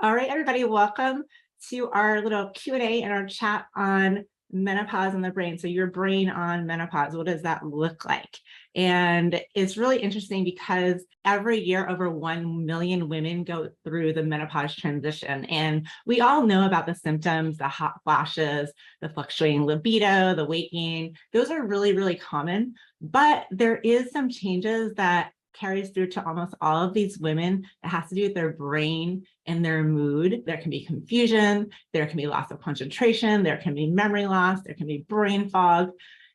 All right, everybody, welcome to our little Q&A and our chat on menopause and the brain. So your brain on menopause, what does that look like? And it's really interesting because every year over 1 million women go through the menopause transition. And we all know about the symptoms, the hot flashes, the fluctuating libido, the weight gain. Those are really, really common, but there is some changes that carries through to almost all of these women. It has to do with their brain and their mood. There can be confusion, there can be loss of concentration, there can be memory loss, there can be brain fog.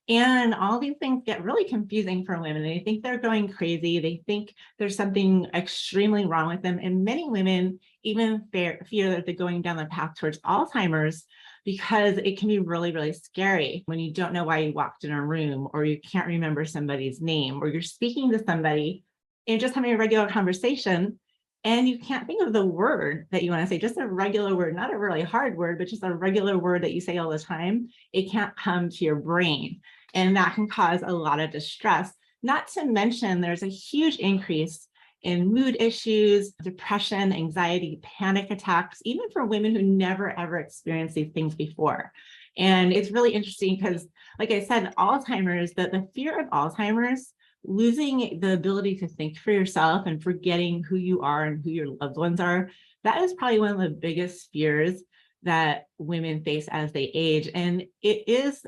And all these things get really confusing for women. They think they're going crazy. They think there's something extremely wrong with them. And many women even fear that they're going down the path towards Alzheimer's, because it can be really, really scary when you don't know why you walked in a room, or you can't remember somebody's name, or you're speaking to somebody and just having a regular conversation and you can't think of the word that you want to say, just a regular word, not a really hard word, but just a regular word that you say all the time. It can't come to your brain. And that can cause a lot of distress. Not to mention, there's a huge increase in mood issues, depression, anxiety, panic attacks, even for women who never ever experienced these things before. And it's really interesting because, like I said, Alzheimer's, the fear of Alzheimer's, losing the ability to think for yourself and forgetting who you are and who your loved ones are, that is probably one of the biggest fears that women face as they age. And it is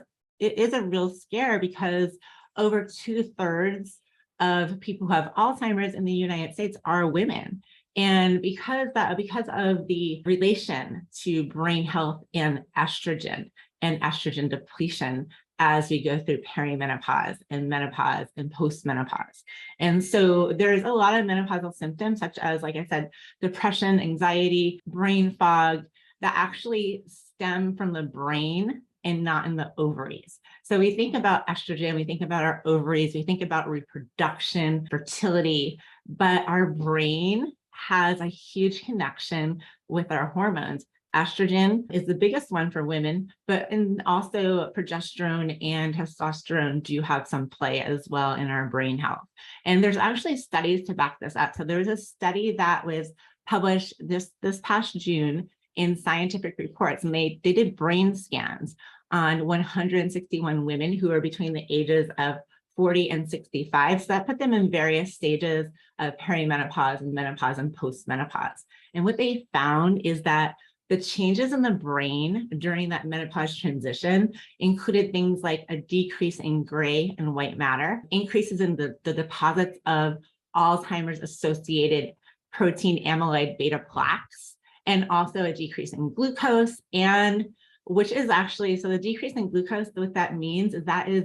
a real scare because over 2/3 of people who have Alzheimer's in the United States are women. And because of the relation to brain health and estrogen depletion as we go through perimenopause and menopause and postmenopause. And so there's a lot of menopausal symptoms, such as, like I said, depression, anxiety, brain fog, that actually stem from the brain and not in the ovaries. So we think about estrogen, we think about our ovaries, we think about reproduction, fertility, but our brain has a huge connection with our hormones. Estrogen is the biggest one for women, but also progesterone and testosterone do have some play as well in our brain health. And there's actually studies to back this up. So there was a study that was published this past June in Scientific Reports, and they did brain scans on 161 women who are between the ages of 40 and 65. So that put them in various stages of perimenopause and menopause and postmenopause. And what they found is that the changes in the brain during that menopause transition included things like a decrease in gray and white matter, increases in the deposits of Alzheimer's associated protein amyloid beta plaques, and also a decrease in glucose. And which is actually, so the decrease in glucose, what that means is that is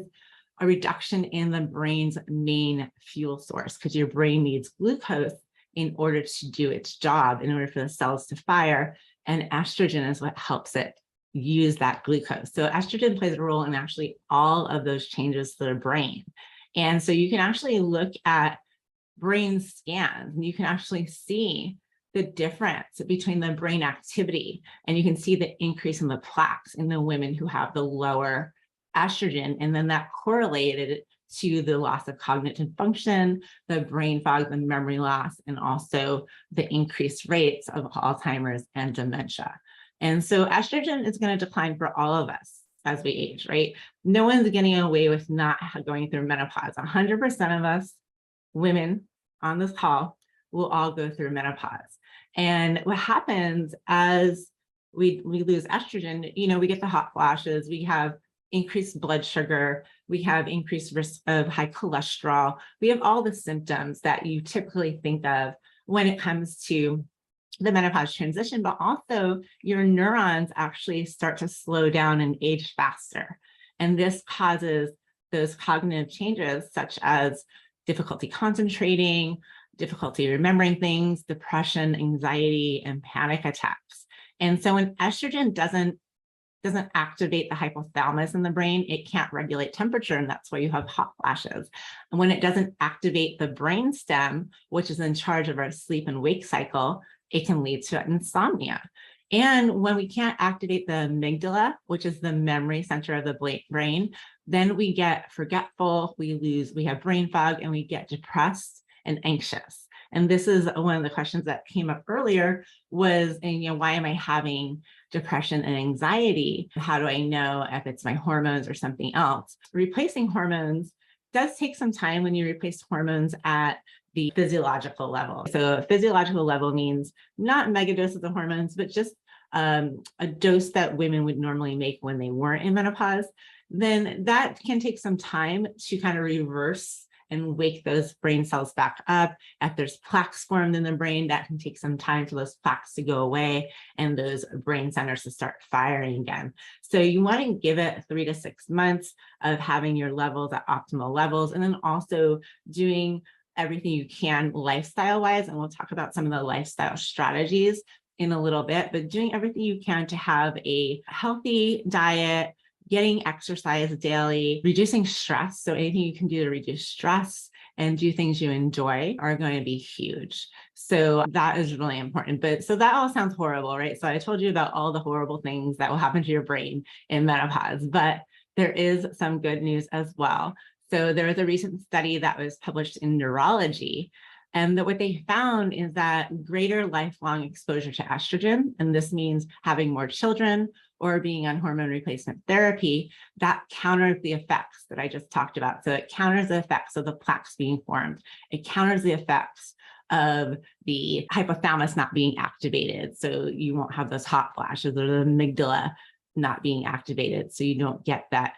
a reduction in the brain's main fuel source, because your brain needs glucose in order to do its job, in order for the cells to fire. And estrogen is what helps it use that glucose. So estrogen plays a role in actually all of those changes to the brain. And so you can actually look at brain scans and you can actually see the difference between the brain activity. And you can see the increase in the plaques in the women who have the lower estrogen. And then that correlated to the loss of cognitive function, the brain fog, the memory loss, and also the increased rates of Alzheimer's and dementia. And so estrogen is going to decline for all of us as we age, right? No one's getting away with not going through menopause. 100% of us women on this call will all go through menopause. And what happens as we lose estrogen, we get the hot flashes, we have increased blood sugar, we have increased risk of high cholesterol, we have all the symptoms that you typically think of when it comes to the menopause transition, but also your neurons actually start to slow down and age faster. And this causes those cognitive changes, such as difficulty concentrating, difficulty remembering things, depression, anxiety, and panic attacks. And so when estrogen doesn't activate the hypothalamus in the brain, it can't regulate temperature, and that's why you have hot flashes. And when it doesn't activate the brain stem, which is in charge of our sleep and wake cycle, it can lead to insomnia. And when we can't activate the amygdala, which is the memory center of the brain, then we get forgetful, we have brain fog, and we get depressed and anxious. And this is one of the questions that came up earlier was, and, why am I having depression and anxiety? How do I know if it's my hormones or something else? Replacing hormones does take some time when you replace hormones at the physiological level. So physiological level means not mega doses of hormones, but just a dose that women would normally make when they weren't in menopause. Then that can take some time to kind of reverse and wake those brain cells back up. If there's plaques formed in the brain, that can take some time for those plaques to go away and those brain centers to start firing again. So you want to give it 3 to 6 months of having your levels at optimal levels, and then also doing everything you can lifestyle wise. And we'll talk about some of the lifestyle strategies in a little bit, but doing everything you can to have a healthy diet, getting exercise daily, reducing stress. So anything you can do to reduce stress and do things you enjoy are going to be huge. So that is really important. But so that all sounds horrible, right? So I told you about all the horrible things that will happen to your brain in menopause, but there is some good news as well. So there was a recent study that was published in Neurology, and that what they found is that greater lifelong exposure to estrogen, and this means having more children or being on hormone replacement therapy, that counters the effects that I just talked about. So it counters the effects of the plaques being formed. It counters the effects of the hypothalamus not being activated. So you won't have those hot flashes, or the amygdala not being activated. So you don't get that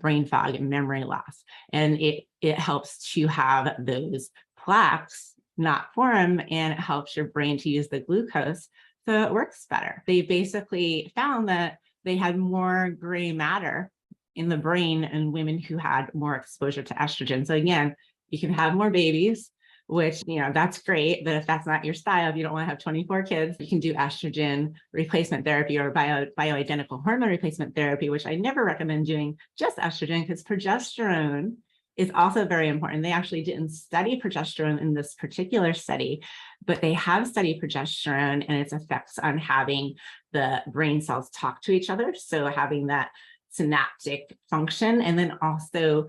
brain fog and memory loss. And it helps to have those plaques not form, and it helps your brain to use the glucose so it works better. They basically found that they had more gray matter in the brain in women who had more exposure to estrogen. So again, you can have more babies, which, that's great. But if that's not your style, if you don't want to have 24 kids, you can do estrogen replacement therapy or bioidentical hormone replacement therapy, which I never recommend doing just estrogen, because progesterone is also very important. They actually didn't study progesterone in this particular study, but they have studied progesterone and its effects on having the brain cells talk to each other. So having that synaptic function, and then also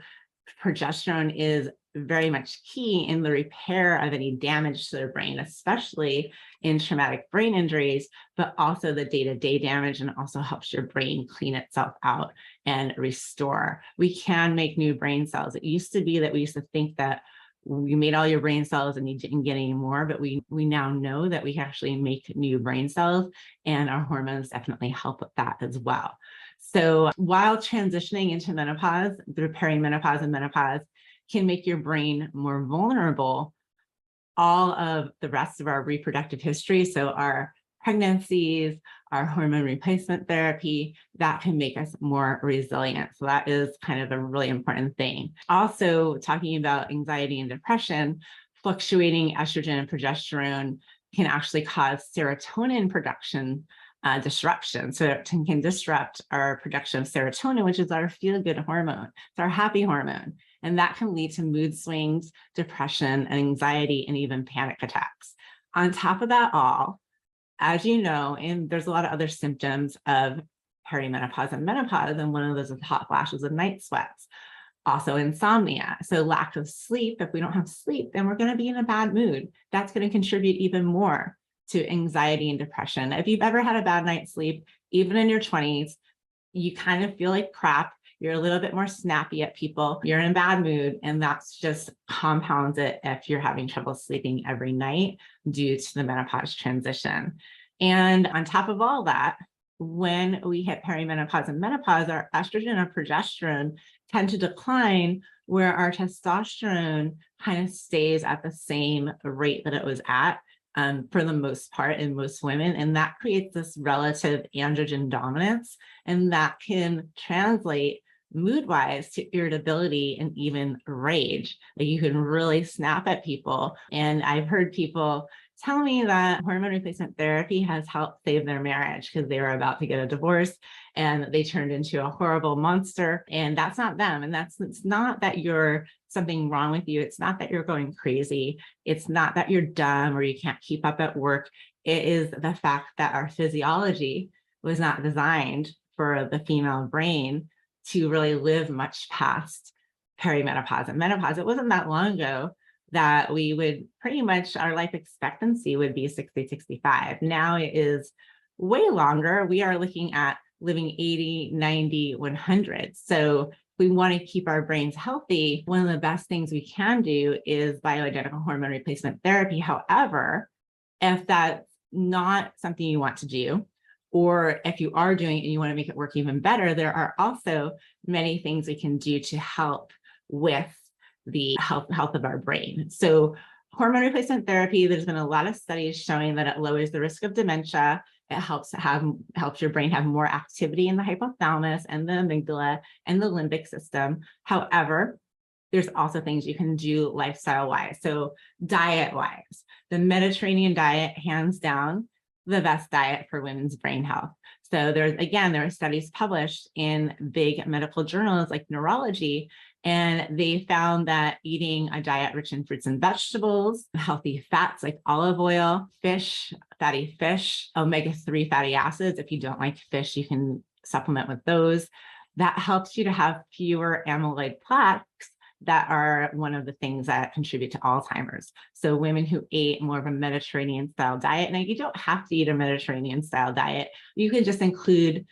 progesterone is very much key in the repair of any damage to the brain, especially in traumatic brain injuries, but also the day-to-day damage, and also helps your brain clean itself out and restore. We can make new brain cells. It used to be that we used to think that you made all your brain cells and you didn't get any more, but we now know that we can actually make new brain cells, and our hormones definitely help with that as well. So while transitioning into menopause, through perimenopause and menopause can make your brain more vulnerable, all of the rest of our reproductive history, so our pregnancies, our hormone replacement therapy, that can make us more resilient. So that is kind of a really important thing. Also, talking about anxiety and depression, fluctuating estrogen and progesterone can actually cause serotonin production disruption. So it can disrupt our production of serotonin, which is our feel-good hormone. It's our happy hormone. And that can lead to mood swings, depression, and anxiety, and even panic attacks. On top of that all, as you know, and there's a lot of other symptoms of perimenopause and menopause, and one of those is hot flashes and night sweats. Also insomnia. So lack of sleep. If we don't have sleep, then we're going to be in a bad mood. That's going to contribute even more to anxiety and depression. If you've ever had a bad night's sleep, even in your 20s, you kind of feel like crap. You're a little bit more snappy at people. You're in a bad mood, and that's just compounds it if you're having trouble sleeping every night due to the menopause transition. And on top of all that, when we hit perimenopause and menopause, our estrogen and progesterone tend to decline, where our testosterone kind of stays at the same rate that it was at for the most part in most women. And that creates this relative androgen dominance, and that can translate mood-wise to irritability and even rage. Like you can really snap at people. And I've heard people tell me that hormone replacement therapy has helped save their marriage because they were about to get a divorce and they turned into a horrible monster. And that's not them. And it's not that you're something wrong with you. It's not that you're going crazy. It's not that you're dumb or you can't keep up at work. It is the fact that our physiology was not designed for the female brain to really live much past perimenopause and menopause. It wasn't that long ago that we would pretty much, our life expectancy would be 60, 65. Now it is way longer. We are looking at living 80, 90, 100. So if we want to keep our brains healthy, one of the best things we can do is bioidentical hormone replacement therapy. However, if that's not something you want to do, or if you are doing it and you want to make it work even better, there are also many things we can do to help with the health of our brain. So hormone replacement therapy, there's been a lot of studies showing that it lowers the risk of dementia. It helps your brain have more activity in the hypothalamus and the amygdala and the limbic system. However, there's also things you can do lifestyle-wise. So diet-wise, the Mediterranean diet, hands down, the best diet for women's brain health. So there are studies published in big medical journals like Neurology, and they found that eating a diet rich in fruits and vegetables, healthy fats like olive oil, fish, fatty fish, omega-3 fatty acids. If you don't like fish, you can supplement with those. That helps you to have fewer amyloid plaques that are one of the things that contribute to Alzheimer's. So women who ate more of a Mediterranean style diet, now you don't have to eat a Mediterranean style diet. You can just include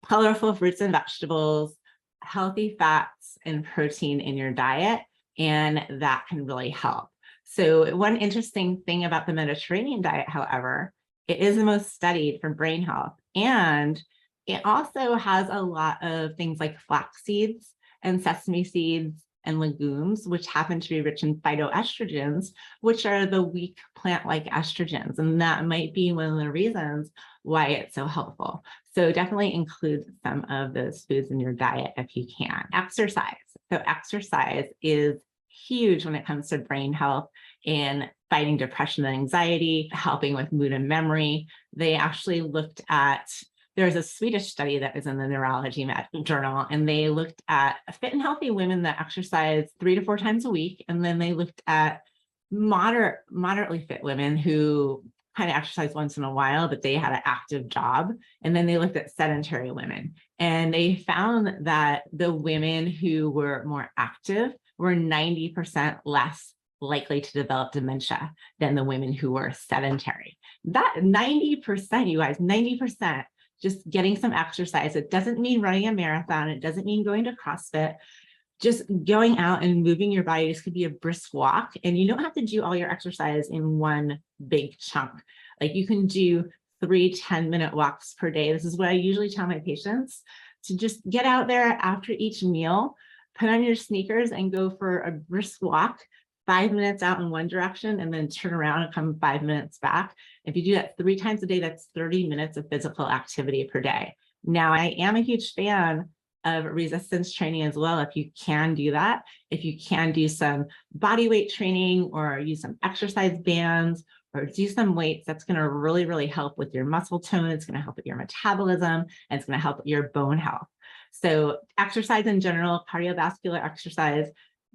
colorful fruits and vegetables, healthy fats and protein in your diet, and that can really help. So one interesting thing about the Mediterranean diet, however, it is the most studied for brain health. And it also has a lot of things like flax seeds and sesame seeds and legumes, which happen to be rich in phytoestrogens, which are the weak plant-like estrogens. And that might be one of the reasons why it's so helpful. So definitely include some of those foods in your diet if you can. Exercise. So exercise is huge when it comes to brain health and fighting depression and anxiety, helping with mood and memory. They actually looked at, there's a Swedish study that is in the Neurology journal, and they looked at fit and healthy women that exercise 3 to 4 times a week. And then they looked at moderately fit women who kind of exercise once in a while, but they had an active job. And then they looked at sedentary women, and they found that the women who were more active were 90% less likely to develop dementia than the women who were sedentary. That 90%, you guys, 90%. Just getting some exercise. It doesn't mean running a marathon. It doesn't mean going to CrossFit. Just going out and moving your body. This could be a brisk walk, and you don't have to do all your exercise in one big chunk. Like you can do 3 10-minute walks per day. This is what I usually tell my patients, to just get out there after each meal, put on your sneakers and go for a brisk walk, 5 minutes out in one direction, and then turn around and come 5 minutes back. If you do that 3 times a day, that's 30 minutes of physical activity per day. Now, I am a huge fan of resistance training as well. If you can do that, if you can do some body weight training or use some exercise bands or do some weights, that's going to really, really help with your muscle tone. It's going to help with your metabolism, and it's going to help with your bone health. So exercise in general, cardiovascular exercise,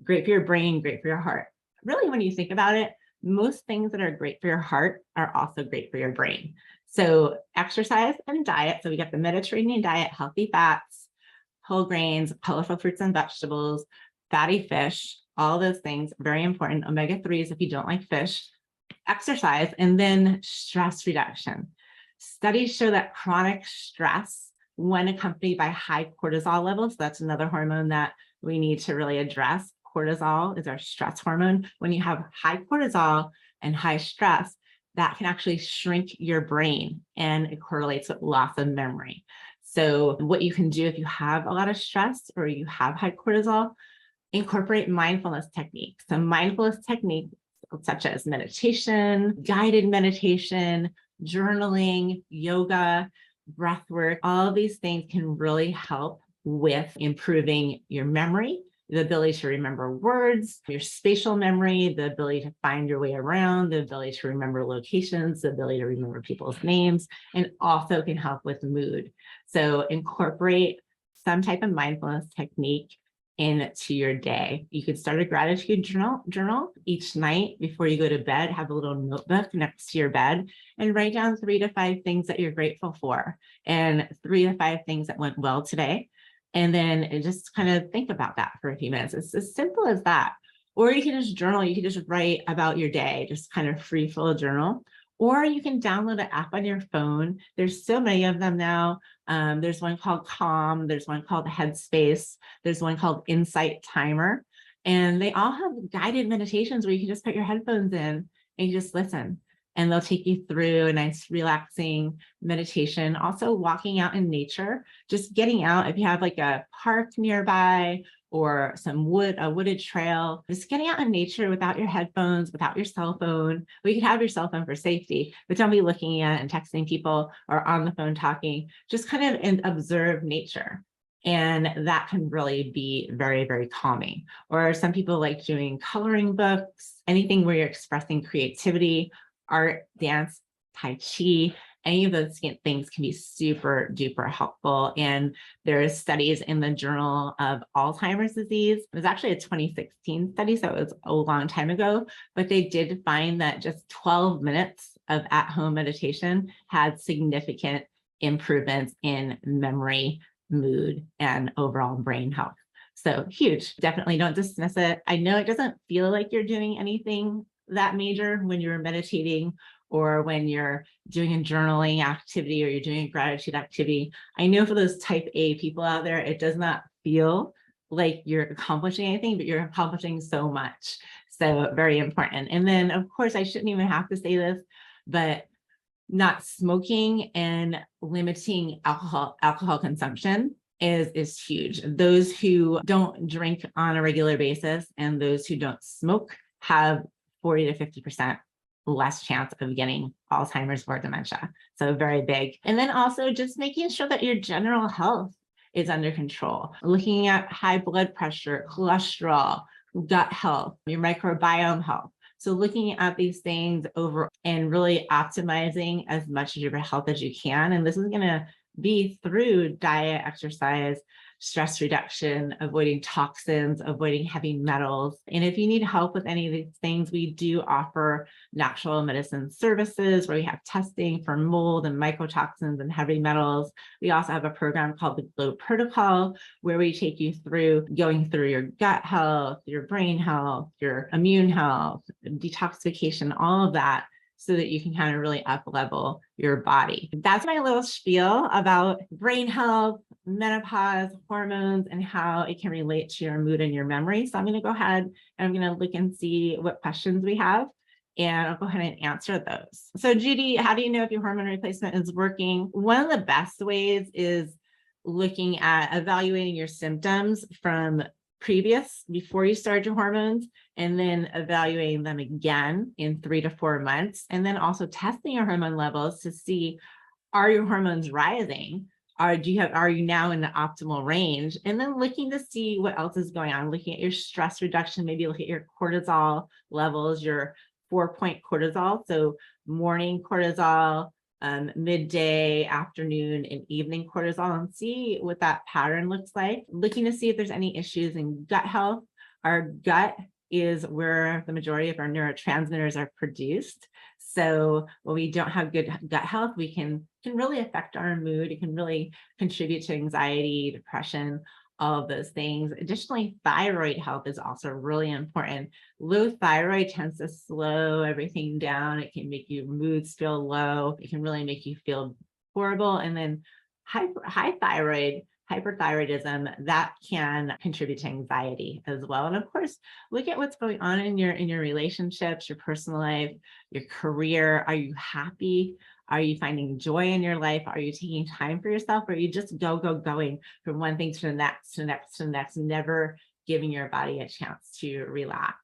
great for your brain, great for your heart. Really, when you think about it, most things that are great for your heart are also great for your brain. So exercise and diet. So we got the Mediterranean diet, healthy fats, whole grains, colorful fruits and vegetables, fatty fish, all those things, very important. Omega-3s if you don't like fish, exercise, and then stress reduction. Studies show that chronic stress, when accompanied by high cortisol levels, that's another hormone that we need to really address. Cortisol is our stress hormone. When you have high cortisol and high stress, that can actually shrink your brain, and it correlates with loss of memory. So what you can do if you have a lot of stress or you have high cortisol, incorporate mindfulness techniques. So mindfulness techniques such as meditation, guided meditation, journaling, yoga, breath work, all of these things can really help with improving your memory, the ability to remember words, your spatial memory, the ability to find your way around, the ability to remember locations, the ability to remember people's names, and also can help with mood. So incorporate some type of mindfulness technique into your day. You could start a gratitude journal each night before you go to bed. Have a little notebook next to your bed and write down 3 to 5 things that you're grateful for and 3 to 5 things that went well today. And then just kind of think about that for a few minutes. It's as simple as that. Or you can just journal. You can just write about your day, just kind of free flow journal. Or you can download an app on your phone. There's so many of them now. There's one called Calm. There's one called Headspace. There's one called Insight Timer. And they all have guided meditations where you can just put your headphones in and you just listen. And they'll take you through a nice relaxing meditation. Also walking out in nature, just getting out. If you have like a park nearby or a wooded trail, just getting out in nature without your headphones, without your cell phone. We could have your cell phone for safety, but don't be looking at and texting people or on the phone talking. Just kind of observe nature. And that can really be very, very calming. Or some people like doing coloring books, anything where you're expressing creativity, art, dance, Tai Chi, any of those things can be super duper helpful. And there's studies in the Journal of Alzheimer's Disease. It was actually a 2016 study, so it was a long time ago, but they did find that just 12 minutes of at-home meditation had significant improvements in memory, mood, and overall brain health. So huge. Definitely don't dismiss it. I know it doesn't feel like you're doing anything that major when you're meditating or when you're doing a journaling activity or you're doing a gratitude activity. I know for those type A people out there, it does not feel like you're accomplishing anything, but you're accomplishing so much. So very important. And then of course, I shouldn't even have to say this, but not smoking and limiting alcohol consumption is huge. Those who don't drink on a regular basis and those who don't smoke have 40 to 50% less chance of getting Alzheimer's or dementia. So very big. And then also just making sure that your general health is under control. Looking at high blood pressure, cholesterol, gut health, your microbiome health. So looking at these things over and really optimizing as much of your health as you can. And this is going to be through diet, exercise, stress reduction, avoiding toxins, avoiding heavy metals. And if you need help with any of these things, we do offer natural medicine services where we have testing for mold and mycotoxins and heavy metals. We also have a program called the Glow Protocol, where we take you through going through your gut health, your brain health, your immune health, detoxification, all of that, so that you can kind of really up level your body. That's my little spiel about brain health, menopause, hormones, and how it can relate to your mood and your memory. So I'm going to go ahead and I'm going to look and see what questions we have, and I'll go ahead and answer those. So Judy, how do you know if your hormone replacement is working? One of the best ways is looking at evaluating your symptoms from before you started your hormones, and then evaluating them again in 3 to 4 months, and then also testing your hormone levels to see, are your hormones rising? Are you now in the optimal range? And then looking to see what else is going on, looking at your stress reduction, maybe look at your cortisol levels, your 4-point cortisol. So morning cortisol, midday, afternoon, and evening cortisol, and see what that pattern looks like. Looking to see if there's any issues in gut health. Our gut is where the majority of our neurotransmitters are produced. So when we don't have good gut health, we can really affect our mood. It can really contribute to anxiety, depression, all of those things. Additionally, thyroid health is also really important. Low thyroid tends to slow everything down. It can make your moods feel low. It can really make you feel horrible. And then high thyroid, hyperthyroidism, that can contribute to anxiety as well. And of course, look at what's going on in your relationships, your personal life, your career. Are you happy? Are you finding joy in your life? Are you taking time for yourself? Or are you just going from one thing to the next, never giving your body a chance to relax?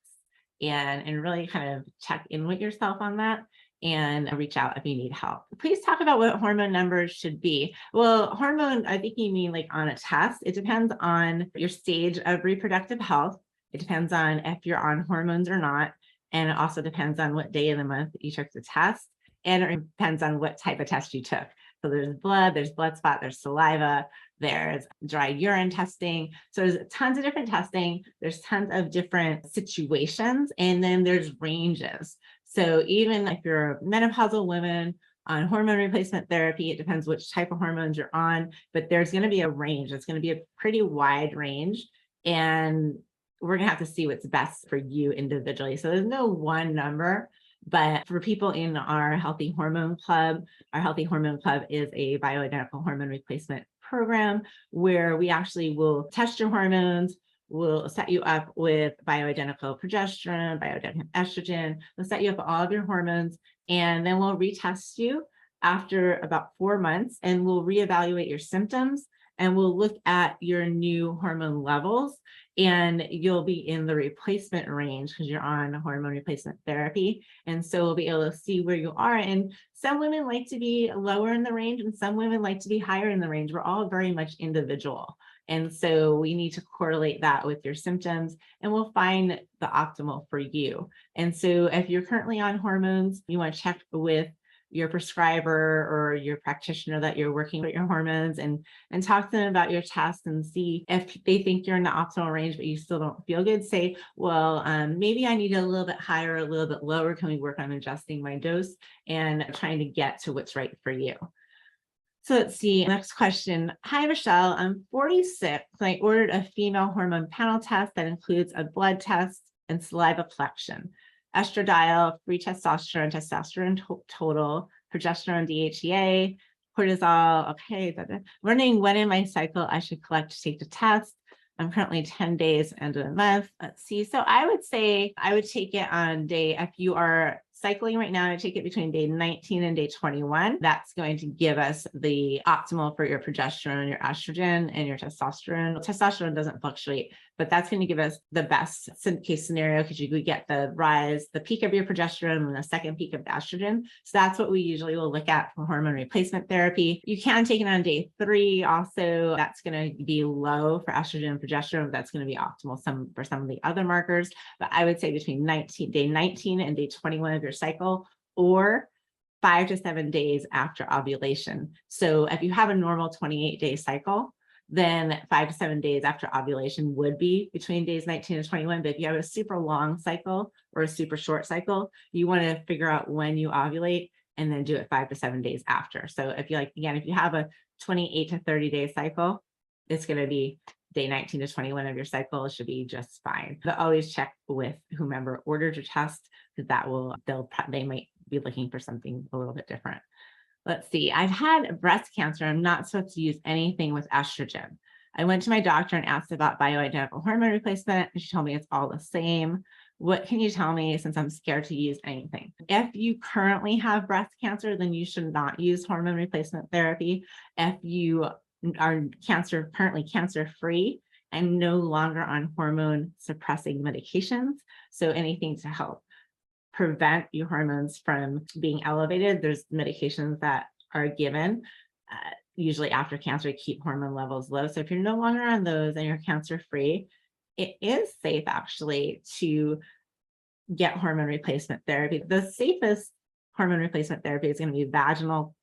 And really kind of check in with yourself on that and reach out if you need help. Please talk about what hormone numbers should be. Well, hormone, I think you mean like on a test. It depends on your stage of reproductive health. It depends on if you're on hormones or not. And it also depends on what day of the month you took the test. And it depends on what type of test you took. So there's blood spot, there's saliva, there's dry urine testing. So there's tons of different testing. There's tons of different situations. And then there's ranges. So even if you're a menopausal woman on hormone replacement therapy, it depends which type of hormones you're on, but there's going to be a range. It's going to be a pretty wide range. And we're going to have to see what's best for you individually. So there's no one number, but for people in our Healthy Hormone Club, our Healthy Hormone Club is a bioidentical hormone replacement program where we actually will test your hormones. We'll set you up with bioidentical progesterone, bioidentical estrogen. We'll set you up with all of your hormones, and then we'll retest you after about 4 months, and we'll reevaluate your symptoms, and we'll look at your new hormone levels, and you'll be in the replacement range because you're on hormone replacement therapy. And so we'll be able to see where you are. And some women like to be lower in the range, and some women like to be higher in the range. We're all very much individual. And so we need to correlate that with your symptoms, and we'll find the optimal for you. And so if you're currently on hormones, you want to check with your prescriber or your practitioner that you're working with your hormones, and talk to them about your test and see if they think you're in the optimal range, but you still don't feel good. Say, well, maybe I need a little bit higher, a little bit lower. Can we work on adjusting my dose and trying to get to what's right for you? So let's see, next question. Hi, Michelle, I'm 46. I ordered a female hormone panel test that includes a blood test and saliva collection, estradiol, free testosterone, testosterone total, progesterone, DHEA, cortisol. Okay, wondering when in my cycle I should collect to take the test. I'm currently 10 days into the month. Let's see. So I would say I would take it on day, if you are cycling right now, I take it between day 19 and day 21. That's going to give us the optimal for your progesterone, your estrogen, and your testosterone. Testosterone doesn't fluctuate, but that's going to give us the best case scenario because you could get the rise, the peak of your progesterone and the second peak of the estrogen. So that's what we usually will look at for hormone replacement therapy. You can take it on day 3. Also, that's going to be low for estrogen and progesterone. That's going to be optimal for some of the other markers. But I would say between day 19 and day 21 of your cycle, or 5 to 7 days after ovulation. So if you have a normal 28-day cycle, then 5 to 7 days after ovulation would be between days 19 and 21. But if you have a super long cycle or a super short cycle, you want to figure out when you ovulate and then do it 5 to 7 days after. So if you if you have a 28 to 30-day cycle, it's going to be day 19 to 21 of your cycle. It should be just fine. But always check with whomever ordered your test, because they might be looking for something a little bit different. Let's see. I've had breast cancer. I'm not supposed to use anything with estrogen. I went to my doctor and asked about bioidentical hormone replacement, and she told me it's all the same. What can you tell me, since I'm scared to use anything? If you currently have breast cancer, then you should not use hormone replacement therapy. If you are currently cancer-free and no longer on hormone suppressing medications, so anything to help prevent your hormones from being elevated, there's medications that are given usually after cancer to keep hormone levels low. So if you're no longer on those and you're cancer-free, it is safe actually to get hormone replacement therapy. The safest hormone replacement therapy is going to be vaginal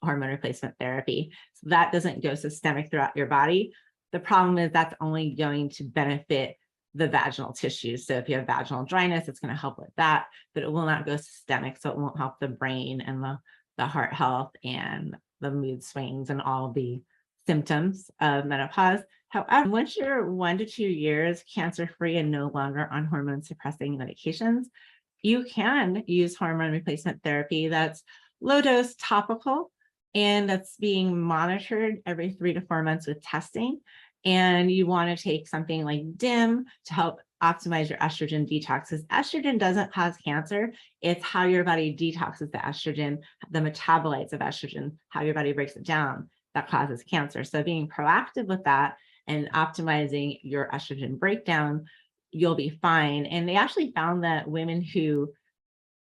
hormone replacement therapy. So that doesn't go systemic throughout your body. The problem is that's only going to benefit the vaginal tissues. So if you have vaginal dryness, it's going to help with that, but it will not go systemic. So it won't help the brain and the heart health and the mood swings and all the symptoms of menopause. However, once you're 1 to 2 years cancer-free and no longer on hormone suppressing medications, you can use hormone replacement therapy that's low dose topical, and that's being monitored every 3 to 4 months with testing. And you want to take something like DIM to help optimize your estrogen detox, because estrogen doesn't cause cancer. It's how your body detoxes the estrogen, the metabolites of estrogen, how your body breaks it down, that causes cancer. So being proactive with that and optimizing your estrogen breakdown, you'll be fine. And they actually found that women who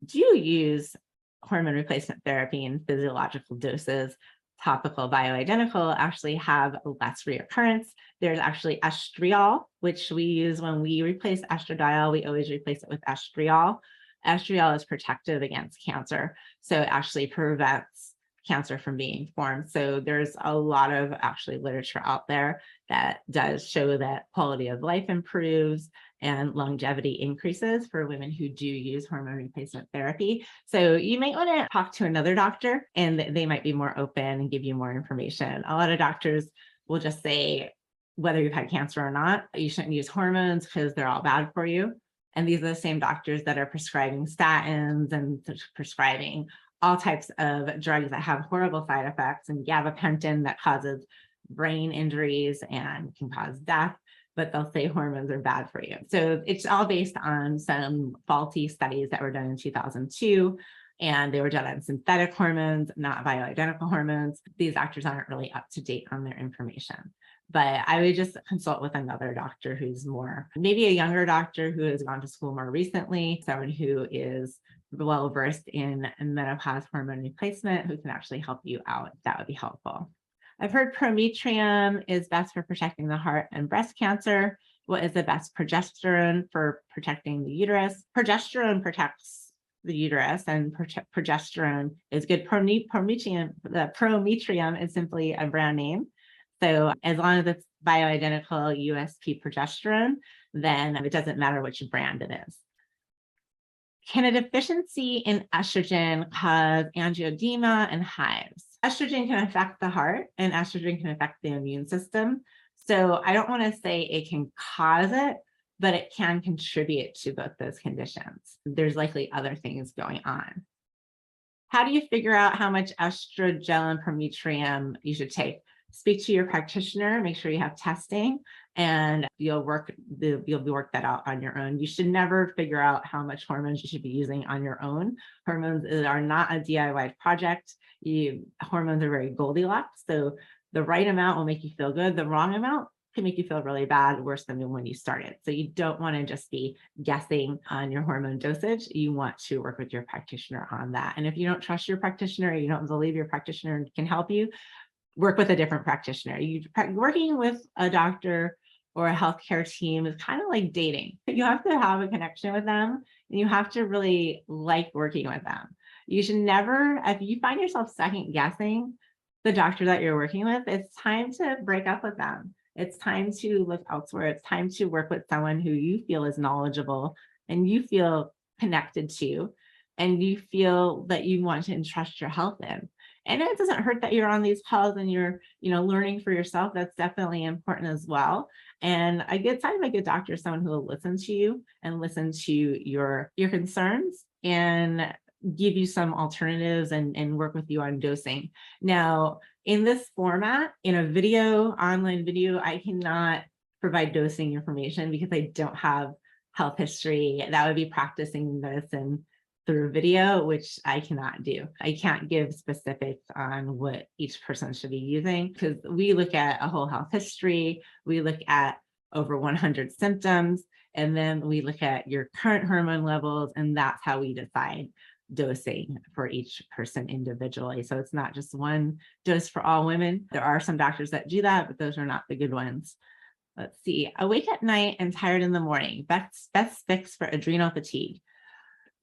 do use hormone replacement therapy in physiological doses, topical bioidentical, actually have less reoccurrence. There's actually estriol, which we use when we replace estradiol. We always replace it with estriol. Estriol is protective against cancer, so it actually prevents cancer from being formed. So there's a lot of actually literature out there that does show that quality of life improves and longevity increases for women who do use hormone replacement therapy. So you might want to talk to another doctor, and they might be more open and give you more information. A lot of doctors will just say, whether you've had cancer or not. You shouldn't use hormones because they're all bad for you. And these are the same doctors that are prescribing statins and prescribing all types of drugs that have horrible side effects, and gabapentin that causes brain injuries and can cause death, but they'll say hormones are bad for you. So it's all based on some faulty studies that were done in 2002. And they were done on synthetic hormones, not bioidentical hormones. These doctors aren't really up to date on their information. But I would just consult with another doctor who's more, maybe a younger doctor who has gone to school more recently, someone who is well versed in menopause hormone replacement, who can actually help you out. That would be helpful. I've heard prometrium is best for protecting the heart and breast cancer. What is the best progesterone for protecting the uterus? Progesterone protects the uterus, and progesterone is good. Prometrium is simply a brand name. So as long as it's bioidentical USP progesterone, then it doesn't matter which brand it is. Can a deficiency in estrogen cause angioedema and hives? Estrogen can affect the heart, and estrogen can affect the immune system. So I don't want to say it can cause it, but it can contribute to both those conditions. There's likely other things going on. How do you figure out how much estrogen and prometrium you should take? Speak to your practitioner, make sure you have testing, and you'll work that out on your own. You should never figure out how much hormones you should be using on your own. Hormones are not a DIY project. Hormones are very Goldilocks. So the right amount will make you feel good. The wrong amount can make you feel really bad, worse than when you started. So you don't want to just be guessing on your hormone dosage. You want to work with your practitioner on that. And if you don't trust your practitioner, or you don't believe your practitioner can help you, work with a different practitioner. Working with a doctor or a healthcare team is kind of like dating. You have to have a connection with them, and you have to really like working with them. You should never, if you find yourself second guessing the doctor that you're working with, it's time to break up with them. It's time to look elsewhere. It's time to work with someone who you feel is knowledgeable and you feel connected to, and you feel that you want to entrust your health in. And it doesn't hurt that you're on these calls and you're, learning for yourself. That's definitely important as well. And a good sign of a good doctor is someone who will listen to you and listen to your concerns and give you some alternatives and work with you on dosing. Now, in this format, in a video, online video, I cannot provide dosing information because I don't have health history. That would be practicing medicine through video, which I cannot do. I can't give specifics on what each person should be using because we look at a whole health history. We look at over 100 symptoms, and then we look at your current hormone levels, and that's how we decide dosing for each person individually. So it's not just one dose for all women. There are some doctors that do that, but those are not the good ones. Let's see. Awake at night and tired in the morning. Best fix for adrenal fatigue.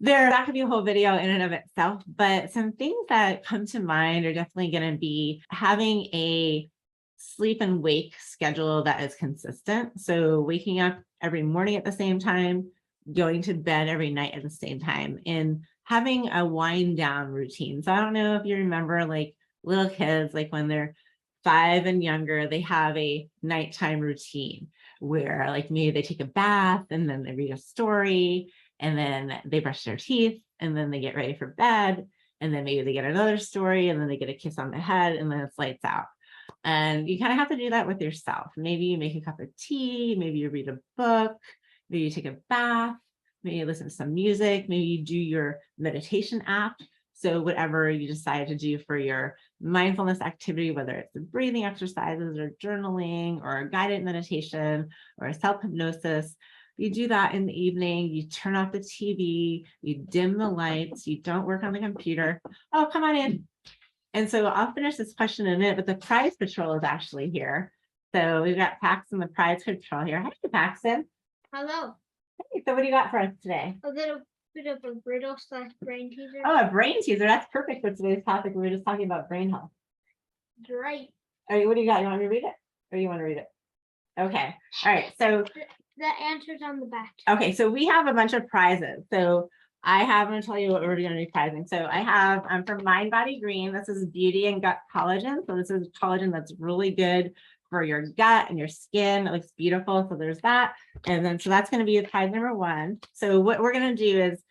That could be a whole video in and of itself, but some things that come to mind are definitely going to be having a sleep and wake schedule that is consistent. So waking up every morning at the same time, going to bed every night at the same time, and having a wind down routine. So I don't know if you remember, like little kids, like when they're 5 and younger, they have a nighttime routine where like maybe they take a bath and then they read a story, and then they brush their teeth, and then they get ready for bed, and then maybe they get another story, and then they get a kiss on the head, and then it's lights out. And you kind of have to do that with yourself. Maybe you make a cup of tea, maybe you read a book, maybe you take a bath, maybe you listen to some music, maybe you do your meditation app. So whatever you decide to do for your mindfulness activity, whether it's the breathing exercises or journaling or a guided meditation or a self-hypnosis, you do that in the evening. You turn off the TV, you dim the lights, you don't work on the computer. Oh, come on in. And so I'll finish this question in a minute, but the Prize Patrol is actually here. So we've got Paxton, the Prize Patrol here. Hi, Paxton. Hello. Hey, so what do you got for us today? A little bit of a brittle / brain teaser. Oh, a brain teaser. That's perfect for today's topic. We were just talking about brain health. Right. All right, what do you got? You want me to read it? Or you want to read it? Okay. All right. So the answer's on the back. Okay, so we have a bunch of prizes. So I'm going to tell you what we're going to be prizing. So I'm from Mind Body Green. This is Beauty and Gut Collagen. So this is collagen that's really good for your gut and your skin. It looks beautiful. So there's that. And then, so that's going to be prize number 1. So what we're going to do is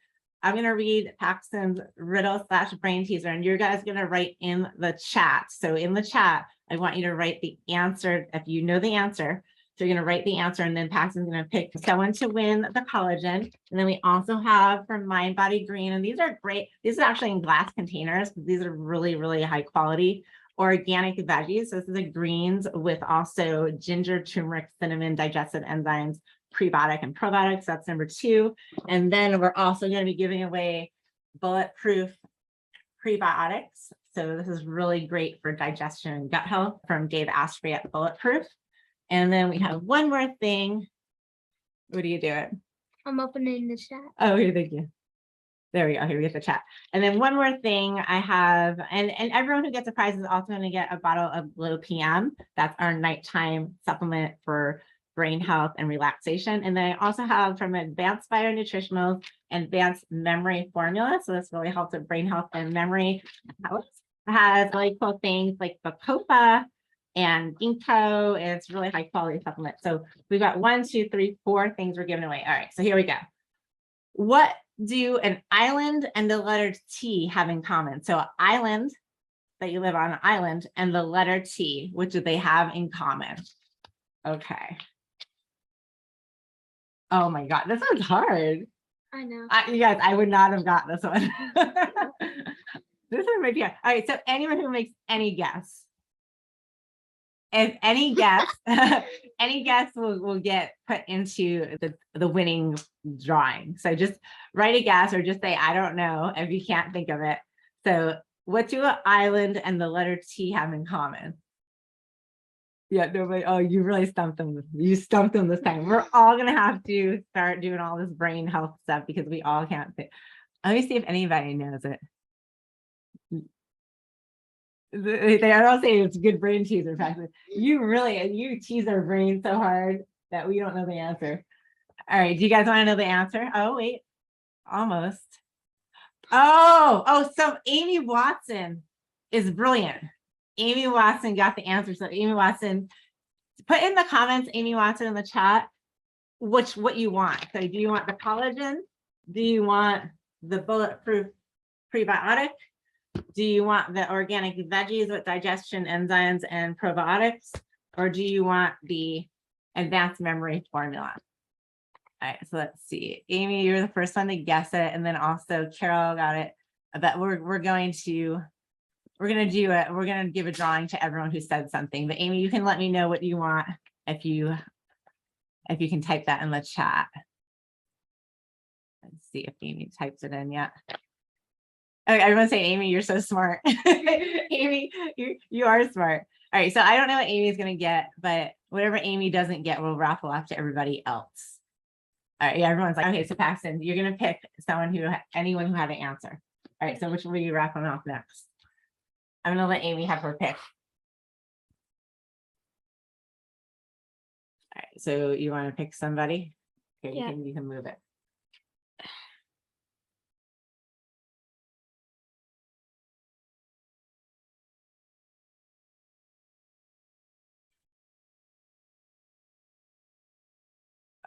I'm going to read Paxton's riddle / brain teaser, and you guys are going to write in the chat. So in the chat, I want you to write the answer. If you know the answer, so you're going to write the answer, and then Paxton's going to pick someone to win the collagen. And then we also have from Mind Body Green, and these are great. These are actually in glass containers. These are really, really high quality organic veggies. So this is a greens with also ginger, turmeric, cinnamon, digestive enzymes, prebiotic and probiotics. That's number 2. And then we're also going to be giving away bulletproof prebiotics. So this is really great for digestion and gut health from Dave Asprey at Bulletproof. And then we have one more thing. What are you doing? I'm opening the chat. Oh, here, thank you. There we go. Here we get the chat. And then one more thing I have, and everyone who gets a prize is also going to get a bottle of Glow PM. That's our nighttime supplement for brain health and relaxation. And then I also have from Advanced Bionutritionals and Advanced Memory Formula. So this really helps with brain health and memory health. It has really cool things like Bacopa and ginkgo. It's really high quality supplement. So we've got 1, 2, 3, 4 things we're giving away. All right, so here we go. What do an island and the letter T have in common? So island, that you live on an island, and the letter T, which do they have in common? Okay. Oh my God, this one's hard. I know. You guys, I would not have got this one. This one might be hard. All right, so anyone who makes any guess, if any guess, any guess will get put into the winning drawing. So just write a guess or just say, I don't know, if you can't think of it. So what do an island and the letter T have in common? Yeah, nobody. Oh, you really stumped them. You stumped them this time. We're all going to have to start doing all this brain health stuff because we all can't think. Let me see if anybody knows it. They are all saying it's a good brain teaser. Practice. You tease our brain so hard that we don't know the answer. All right, do you guys want to know the answer? Oh, wait, almost. So Amy Watson is brilliant. Amy Watson got the answer. So Amy Watson, put in the comments, Amy Watson in the chat, what you want. So do you want the collagen? Do you want the bulletproof prebiotic? Do you want the organic veggies with digestion enzymes and probiotics? Or do you want the advanced memory formula? All right, so let's see. Amy, you're the first one to guess it. And then also Carol got it. But we're going to give a drawing to everyone who said something. But Amy, you can let me know what you want if you can type that in the chat. Let's see if Amy types it in yet. Okay, everyone say, Amy, you're so smart. Amy, you are smart. All right, so I don't know what Amy's gonna get, but whatever Amy doesn't get, we'll raffle off to everybody else. All right, yeah, everyone's like, okay, so Paxton, you're gonna pick anyone who had an answer. All right, so which one are you raffling off next? I'm gonna let Amy have her pick. All right, so you want to pick somebody? Okay, Yeah. you can move it.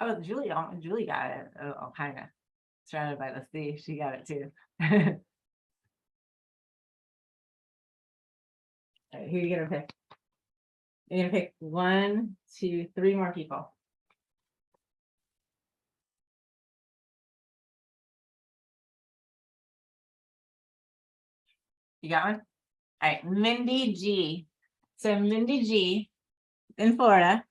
Oh, Julie got it. Oh, kind of surrounded by the sea. She got it too. All right, who are you gonna pick? You're gonna pick 1, 2, 3 more people. You got one? All right, Mindy G. So Mindy G in Florida.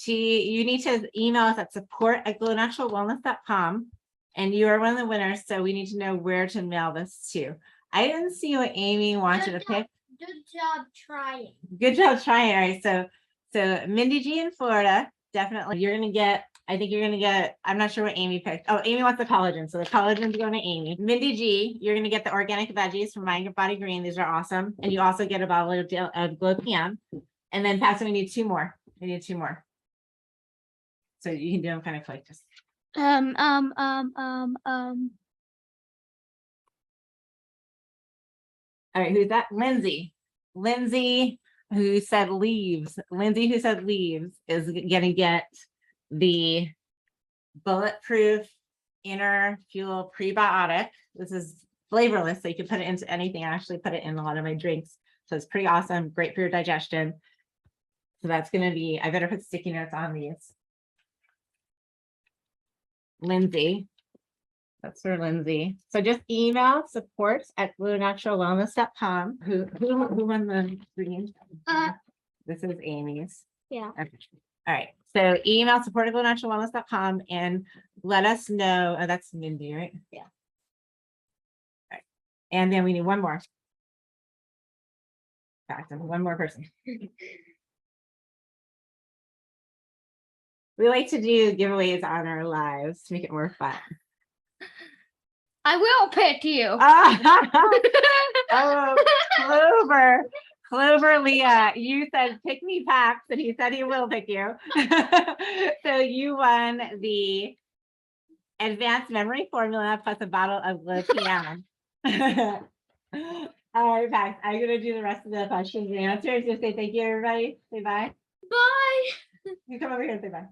You need to email us at support@glownaturalwellness.com, and you are one of the winners. So we need to know where to mail this to. I didn't see what Amy wanted to pick. Good job trying. Good job trying. All right, so Mindy G in Florida, definitely. I think you're gonna get, I'm not sure what Amy picked. Oh, Amy wants the collagen. So the collagen's going to Amy. Mindy G, you're gonna get the organic veggies from Mind Body Green. These are awesome. And you also get a bottle of Glow PM. And then Paxton, we need 2 more. We need 2 more. So you can do them kind of quick. Just All right, who's that? Lindsay. Lindsay, who said leaves, Lindsay, who said leaves, is going to get the bulletproof inner fuel prebiotic. This is flavorless, so you can put it into anything. I actually put it in a lot of my drinks. So it's pretty awesome, great for your digestion. So that's going to be, I better put sticky notes on these. Lindsay. That's for Lindsay. So just email support@bluenaturalwellness.com. Who won the green? This is Amy's. Yeah. Okay. All right. So email support@bluenaturalwellness.com and let us know. Oh, that's Mindy, right? Yeah. All right. And then we need one more. One more person. We like to do giveaways on our lives to make it more fun. I will pick you. Oh, Clover Leah, you said pick me Pax, and he said he will pick you. So you won the advanced memory formula plus a bottle of Glutathione. All right, Pax, I'm going to do the rest of the questions and answers. Just say thank you, everybody. Say bye. Bye. You come over here and say bye.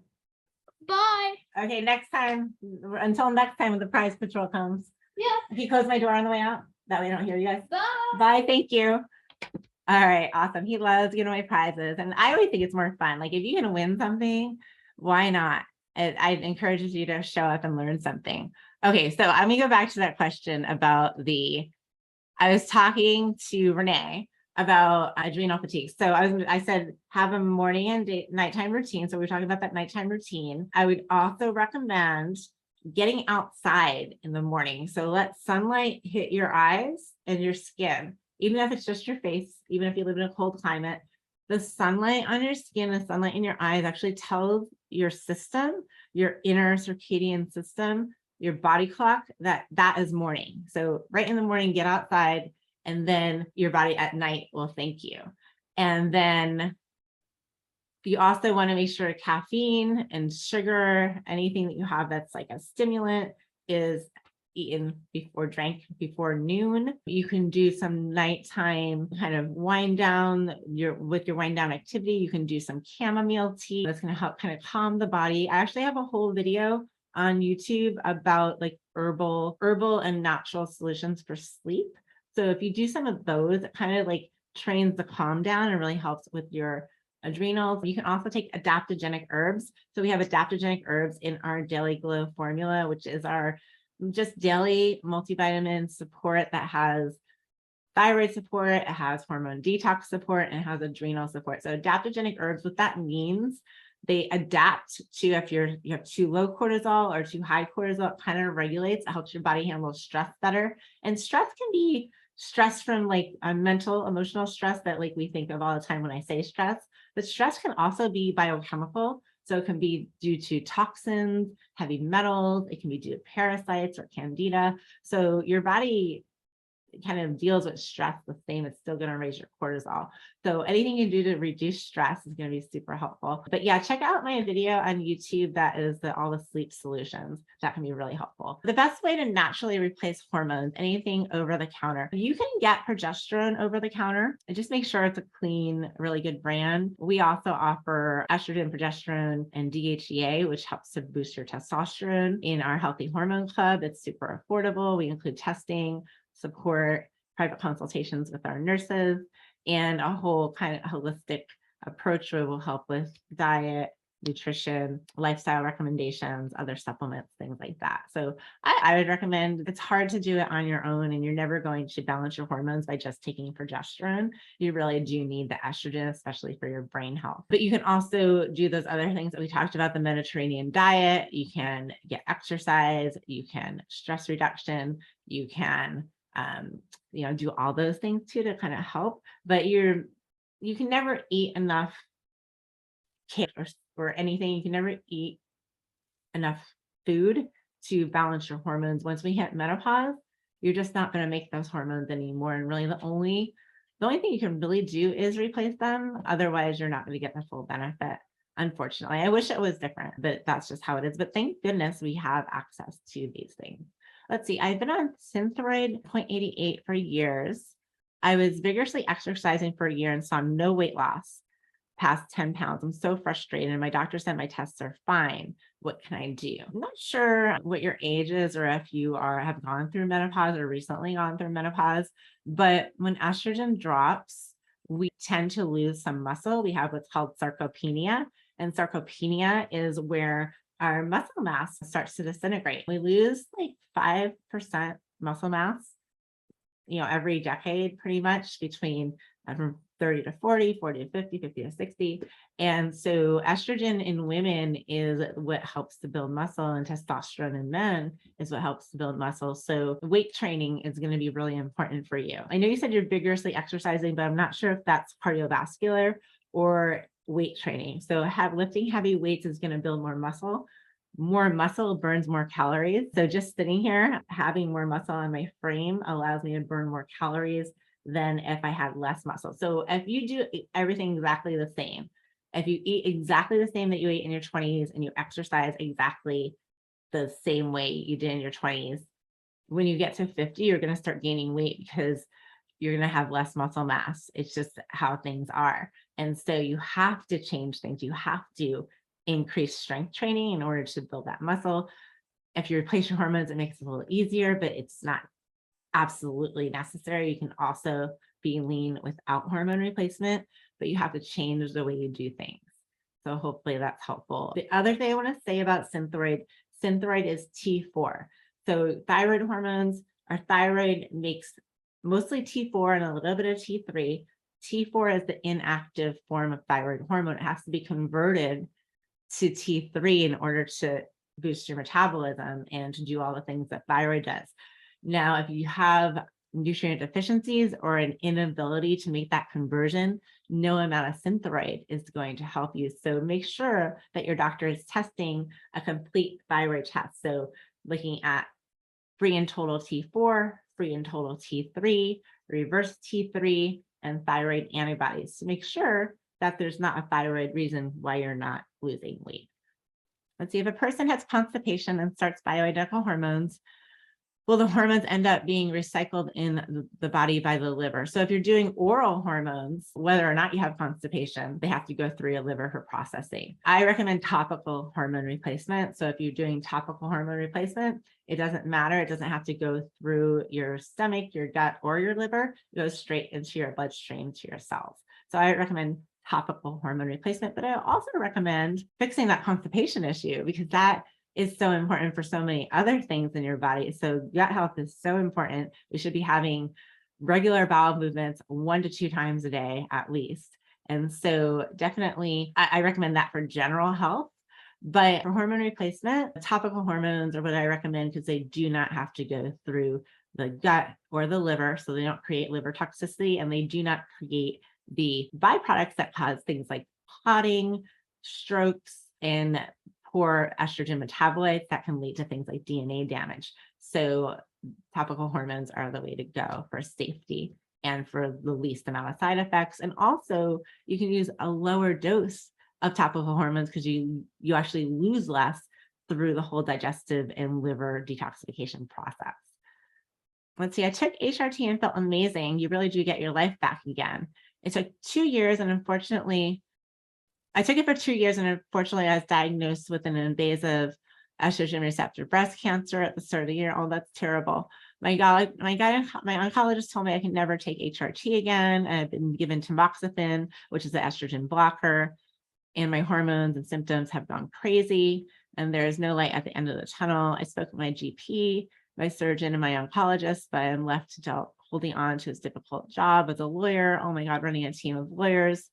Bye. Okay, next time, until next time when the prize patrol comes. Yeah. If you close my door on the way out, that way I don't hear you guys. Bye. Bye, thank you. All right, awesome. He loves giving away prizes. And I always think it's more fun. Like if you're going to win something, why not? I encourage you to show up and learn something. Okay, so I'm going to go back to that question about I was talking to Renee about adrenal fatigue. So I said, have a morning and nighttime routine. So we're talking about that nighttime routine. I would also recommend getting outside in the morning. So let sunlight hit your eyes and your skin, even if it's just your face, even if you live in a cold climate. The sunlight on your skin, the sunlight in your eyes actually tells your system, your inner circadian system, your body clock, that is morning. So right in the morning, get outside, and then your body at night will thank you. And then you also want to make sure caffeine and sugar, anything that you have that's like a stimulant, is eaten drank before noon. You can do some nighttime kind of wind down. With your wind down activity, you can do some chamomile tea. That's going to help kind of calm the body. I actually have a whole video on YouTube about like herbal and natural solutions for sleep. So if you do some of those, it kind of like trains the calm down and really helps with your adrenals. You can also take adaptogenic herbs. So we have adaptogenic herbs in our Daily Glow formula, which is our just daily multivitamin support that has thyroid support, it has hormone detox support, and it has adrenal support. So adaptogenic herbs, what that means, they adapt to if you have too low cortisol or too high cortisol, it kind of regulates, it helps your body handle stress better. And stress can be stress from like a mental, emotional stress that like we think of all the time when I say stress, but stress can also be biochemical. So it can be due to toxins, heavy metals, it can be due to parasites or candida. So your body kind of deals with stress the same. It's still going to raise your cortisol. So anything you do to reduce stress is going to be super helpful. But yeah, check out my video on YouTube. That is all the sleep solutions. That can be really helpful. The best way to naturally replace hormones, anything over the counter, you can get progesterone over the counter. And just make sure it's a clean, really good brand. We also offer estrogen, progesterone, and DHEA, which helps to boost your testosterone in our Healthy Hormone Club. It's super affordable. We include testing, support, private consultations with our nurses, and a whole kind of holistic approach where we'll help with diet, nutrition, lifestyle recommendations, other supplements, things like that. So I would recommend, it's hard to do it on your own, and you're never going to balance your hormones by just taking progesterone. You really do need the estrogen, especially for your brain health. But you can also do those other things that we talked about, the Mediterranean diet. You can get exercise, you can stress reduction, you can do all those things too to kind of help. But you can never eat enough cake or anything. You can never eat enough food to balance your hormones. Once we hit menopause, you're just not going to make those hormones anymore. And really the only thing you can really do is replace them. Otherwise, you're not going to get the full benefit. Unfortunately, I wish it was different, but that's just how it is. But thank goodness we have access to these things. Let's see, I've been on Synthroid 0.88 for years. I was vigorously exercising for a year and saw no weight loss past 10 pounds. I'm so frustrated. And my doctor said my tests are fine. What can I do? I'm not sure what your age is or if you have gone through menopause or recently gone through menopause, but when estrogen drops, we tend to lose some muscle. We have what's called sarcopenia. And sarcopenia is where our muscle mass starts to disintegrate. We lose like 5% muscle mass, every decade, pretty much between from 30 to 40, 40 to 50, 50 to 60. And so estrogen in women is what helps to build muscle, and testosterone in men is what helps to build muscle. So weight training is going to be really important for you. I know you said you're vigorously exercising, but I'm not sure if that's cardiovascular or weight training. So lifting heavy weights is going to build more muscle. More muscle burns more calories. So just sitting here, having more muscle on my frame allows me to burn more calories than if I had less muscle. So if you do everything exactly the same, if you eat exactly the same that you ate in your 20s and you exercise exactly the same way you did in your 20s, when you get to 50, you're going to start gaining weight because you're going to have less muscle mass. It's just how things are. And so you have to change things. You have to increase strength training in order to build that muscle. If you replace your hormones, it makes it a little easier, but it's not absolutely necessary. You can also be lean without hormone replacement, but you have to change the way you do things. So hopefully that's helpful. The other thing I want to say about Synthroid is T4. So thyroid hormones, our thyroid makes mostly T4 and a little bit of T3. T4 is the inactive form of thyroid hormone. It has to be converted to T3 in order to boost your metabolism and to do all the things that thyroid does. Now, if you have nutrient deficiencies or an inability to make that conversion, no amount of Synthroid is going to help you. So make sure that your doctor is testing a complete thyroid test. So looking at free and total T4, free and total T3, reverse T3, and thyroid antibodies to make sure that there's not a thyroid reason why you're not losing weight. Let's see, if a person has constipation and starts bioidentical hormones, will the hormones end up being recycled in the body by the liver? So if you're doing oral hormones, whether or not you have constipation, they have to go through your liver for processing. I recommend topical hormone replacement. So if you're doing topical hormone replacement, it doesn't matter. It doesn't have to go through your stomach, your gut, or your liver. It goes straight into your bloodstream to your cells. So I recommend topical hormone replacement, but I also recommend fixing that constipation issue because that is so important for so many other things in your body. So gut health is so important. We should be having regular bowel movements 1 to 2 times a day at least. And so definitely I recommend that for general health. But for hormone replacement, topical hormones are what I recommend because they do not have to go through the gut or the liver. So they don't create liver toxicity and they do not create the byproducts that cause things like clotting, strokes, and poor estrogen metabolites that can lead to things like DNA damage. So topical hormones are the way to go for safety and for the least amount of side effects. And also you can use a lower dose of topical hormones because you actually lose less through the whole digestive and liver detoxification process. Let's see, I took HRT and felt amazing. You really do get your life back again. It took 2 years and unfortunately, I took it for 2 years and unfortunately I was diagnosed with an invasive estrogen receptor breast cancer at the start of the year. Oh, that's terrible. My oncologist told me I can never take HRT again. I've been given tamoxifen, which is an estrogen blocker, and my hormones and symptoms have gone crazy and there is no light at the end of the tunnel. I spoke with my GP, my surgeon, and my oncologist, but I'm left holding on to his difficult job as a lawyer. Oh my God, running a team of lawyers.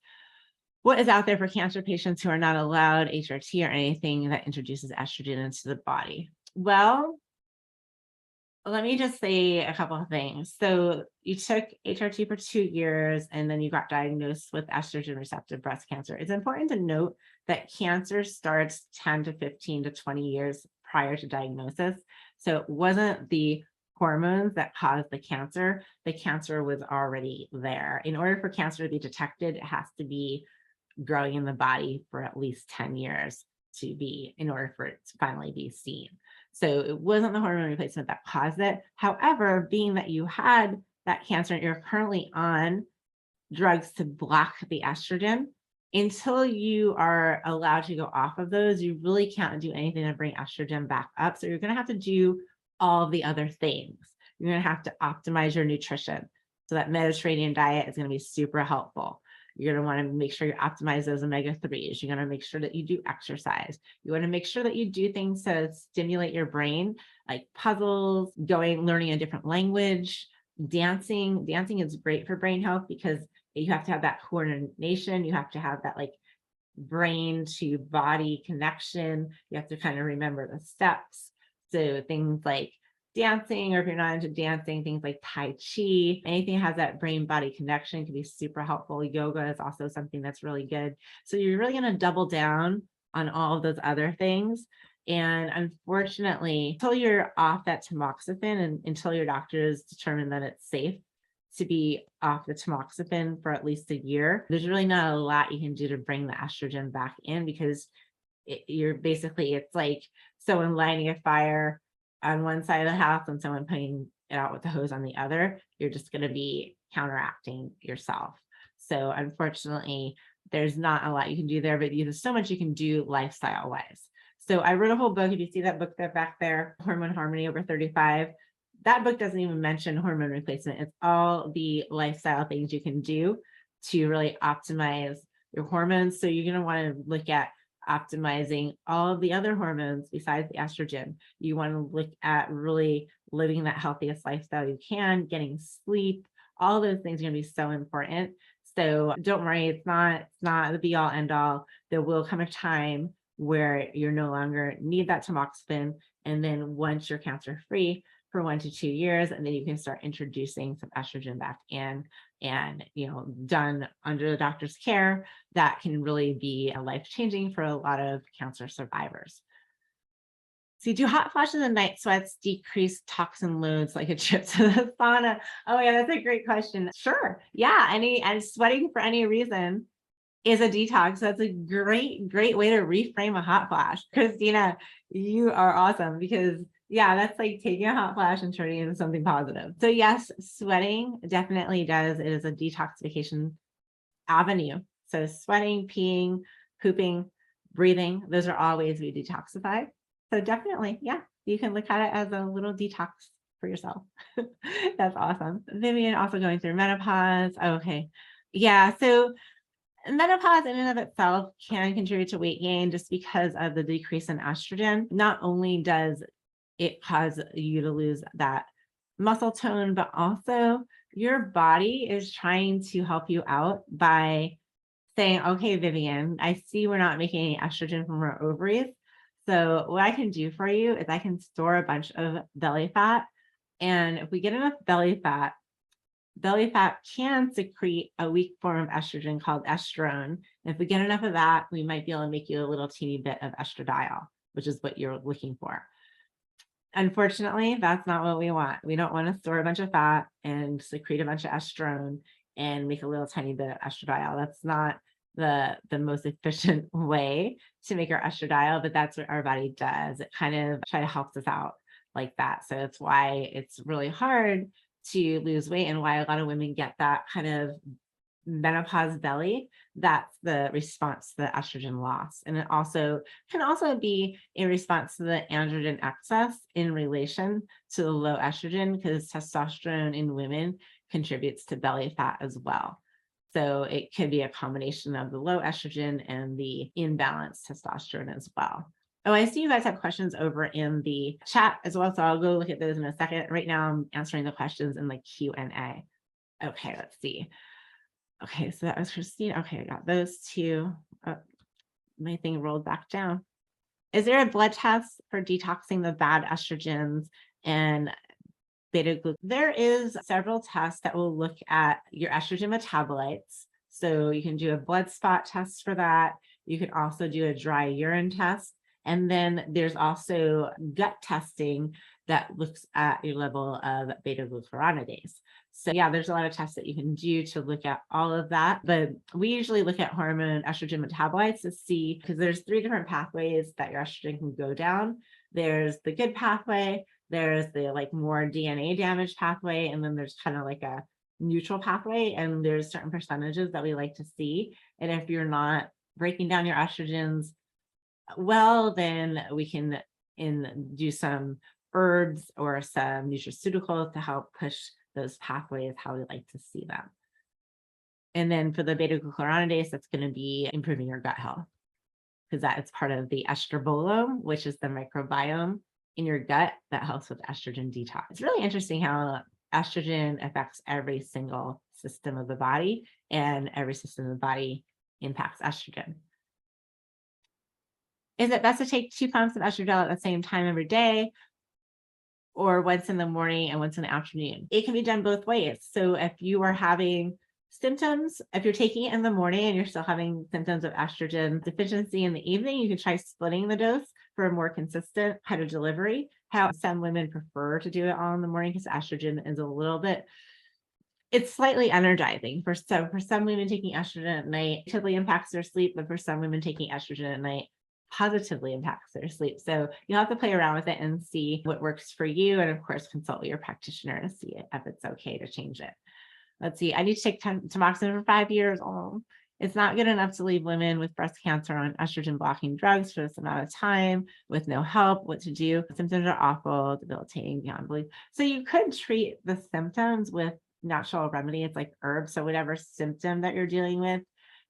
What is out there for cancer patients who are not allowed HRT or anything that introduces estrogen into the body? Well, let me just say a couple of things. So you took HRT for 2 years and then you got diagnosed with estrogen receptive breast cancer. It's important to note that cancer starts 10 to 15 to 20 years prior to diagnosis. So it wasn't the hormones that caused the cancer. The cancer was already there. In order for cancer to be detected, it has to be growing in the body for at least 10 years in order for it to finally be seen. So it wasn't the hormone replacement that caused it. However, being that you had that cancer and you're currently on drugs to block the estrogen, until you are allowed to go off of those, you really can't do anything to bring estrogen back up. So you're going to have to do all the other things. You're going to have to optimize your nutrition. So that Mediterranean diet is going to be super helpful. You're going to want to make sure you optimize those omega-3s. You're going to make sure that you do exercise. You want to make sure that you do things to stimulate your brain, like puzzles, learning a different language, dancing. Dancing is great for brain health because you have to have that coordination. You have to have that like brain to body connection. You have to kind of remember the steps. So things like dancing, or if you're not into dancing, things like Tai Chi, anything that has that brain body connection can be super helpful. Yoga is also something that's really good. So you're really going to double down on all of those other things. And unfortunately, until you're off that tamoxifen and until your doctors determine that it's safe to be off the tamoxifen for at least a year, there's really not a lot you can do to bring the estrogen back in, because it's like someone lighting a fire on one side of the house and someone putting it out with the hose on the other. You're just going to be counteracting yourself. So unfortunately, there's not a lot you can do there, but there's so much you can do lifestyle wise. So I wrote a whole book. If you see that book there back there, Hormone Harmony Over 35, that book doesn't even mention hormone replacement. It's all the lifestyle things you can do to really optimize your hormones. So you're going to want to look at optimizing all of the other hormones besides the estrogen. You want to look at really living that healthiest lifestyle you can, getting sleep. All those things are going to be so important. So don't worry, it's not the be all end all. There will come a time where you no longer need that tamoxifen. And then once you're cancer free for 1 to 2 years, and then you can start introducing some estrogen back in, and done under the doctor's care, that can really be life-changing for a lot of cancer survivors. So do hot flashes and night sweats decrease toxin loads like a trip to the sauna? Oh yeah, that's a great question. Sure. Yeah. And sweating for any reason is a detox. That's a great way to reframe a hot flash. Christina, you are awesome, because that's like taking a hot flash and turning it into something positive. So yes, sweating definitely does. It is a detoxification avenue. So sweating, peeing, pooping, breathing, those are all ways we detoxify. So definitely, you can look at it as a little detox for yourself. That's awesome. Vivian also going through menopause. Okay. Yeah. So menopause in and of itself can contribute to weight gain just because of the decrease in estrogen. Not only does it cause you to lose that muscle tone, but also your body is trying to help you out by saying, okay, Vivian, I see we're not making any estrogen from our ovaries. So what I can do for you is I can store a bunch of belly fat. And if we get enough belly fat can secrete a weak form of estrogen called estrone. And if we get enough of that, we might be able to make you a little teeny bit of estradiol, which is what you're looking for. Unfortunately, that's not what we want. We don't want to store a bunch of fat and secrete a bunch of estrone and make a little tiny bit of estradiol. That's not the most efficient way to make our estradiol, but that's what our body does. It kind of try to help us out like that. So it's why it's really hard to lose weight, and why a lot of women get that kind of menopause belly. That's the response to the estrogen loss. And it also can also be in response to the androgen excess in relation to the low estrogen, because testosterone in women contributes to belly fat as well. So it could be a combination of the low estrogen and the imbalanced testosterone as well. Oh, I see you guys have questions over in the chat as well, so I'll go look at those in a second. Right now, I'm answering the questions in the Q&A. Okay, let's see. Okay, so that was Christine. Okay, I got those two. Oh, my thing rolled back down. Is there a blood test for detoxing the bad estrogens and beta-glucan? There is several tests that will look at your estrogen metabolites. So you can do a blood spot test for that. You can also do a dry urine test. And then there's also gut testing that looks at your level of beta-glucuronidase. So there's a lot of tests that you can do to look at all of that. But we usually look at hormone estrogen metabolites to see, because there's 3 different pathways that your estrogen can go down. There's the good pathway, There's the like more DNA damage pathway, and then there's kind of like a neutral pathway, and there's certain percentages that we like to see. And if you're not breaking down your estrogens well, then we can do some herbs or some nutraceuticals to help push those pathways how we like to see them. And then for the beta glucuronidase, that's going to be improving your gut health, because that is part of the estrobolome, which is the microbiome in your gut that helps with estrogen detox. It's really interesting how estrogen affects every single system of the body, and every system of the body impacts estrogen. Is it best to take 2 pumps of estradiol at the same time every day, or once in the morning and once in the afternoon? It can be done both ways. So if you are having symptoms, if you're taking it in the morning and you're still having symptoms of estrogen deficiency in the evening, you can try splitting the dose for a more consistent kind of delivery. How some women prefer to do it all in the morning, because estrogen is a little bit, it's slightly energizing. For some women, taking estrogen at night typically impacts their sleep, but for some women, taking estrogen at night positively impacts their sleep. So you'll have to play around with it and see what works for you. And of course, consult with your practitioner to see if it's okay to change it. Let's see. I need to take tamoxifen for 5 years. Oh, it's not good enough to leave women with breast cancer on estrogen blocking drugs for this amount of time with no help. What to do? Symptoms are awful, debilitating, beyond belief. So you could treat the symptoms with natural remedies like herbs. So whatever symptom that you're dealing with,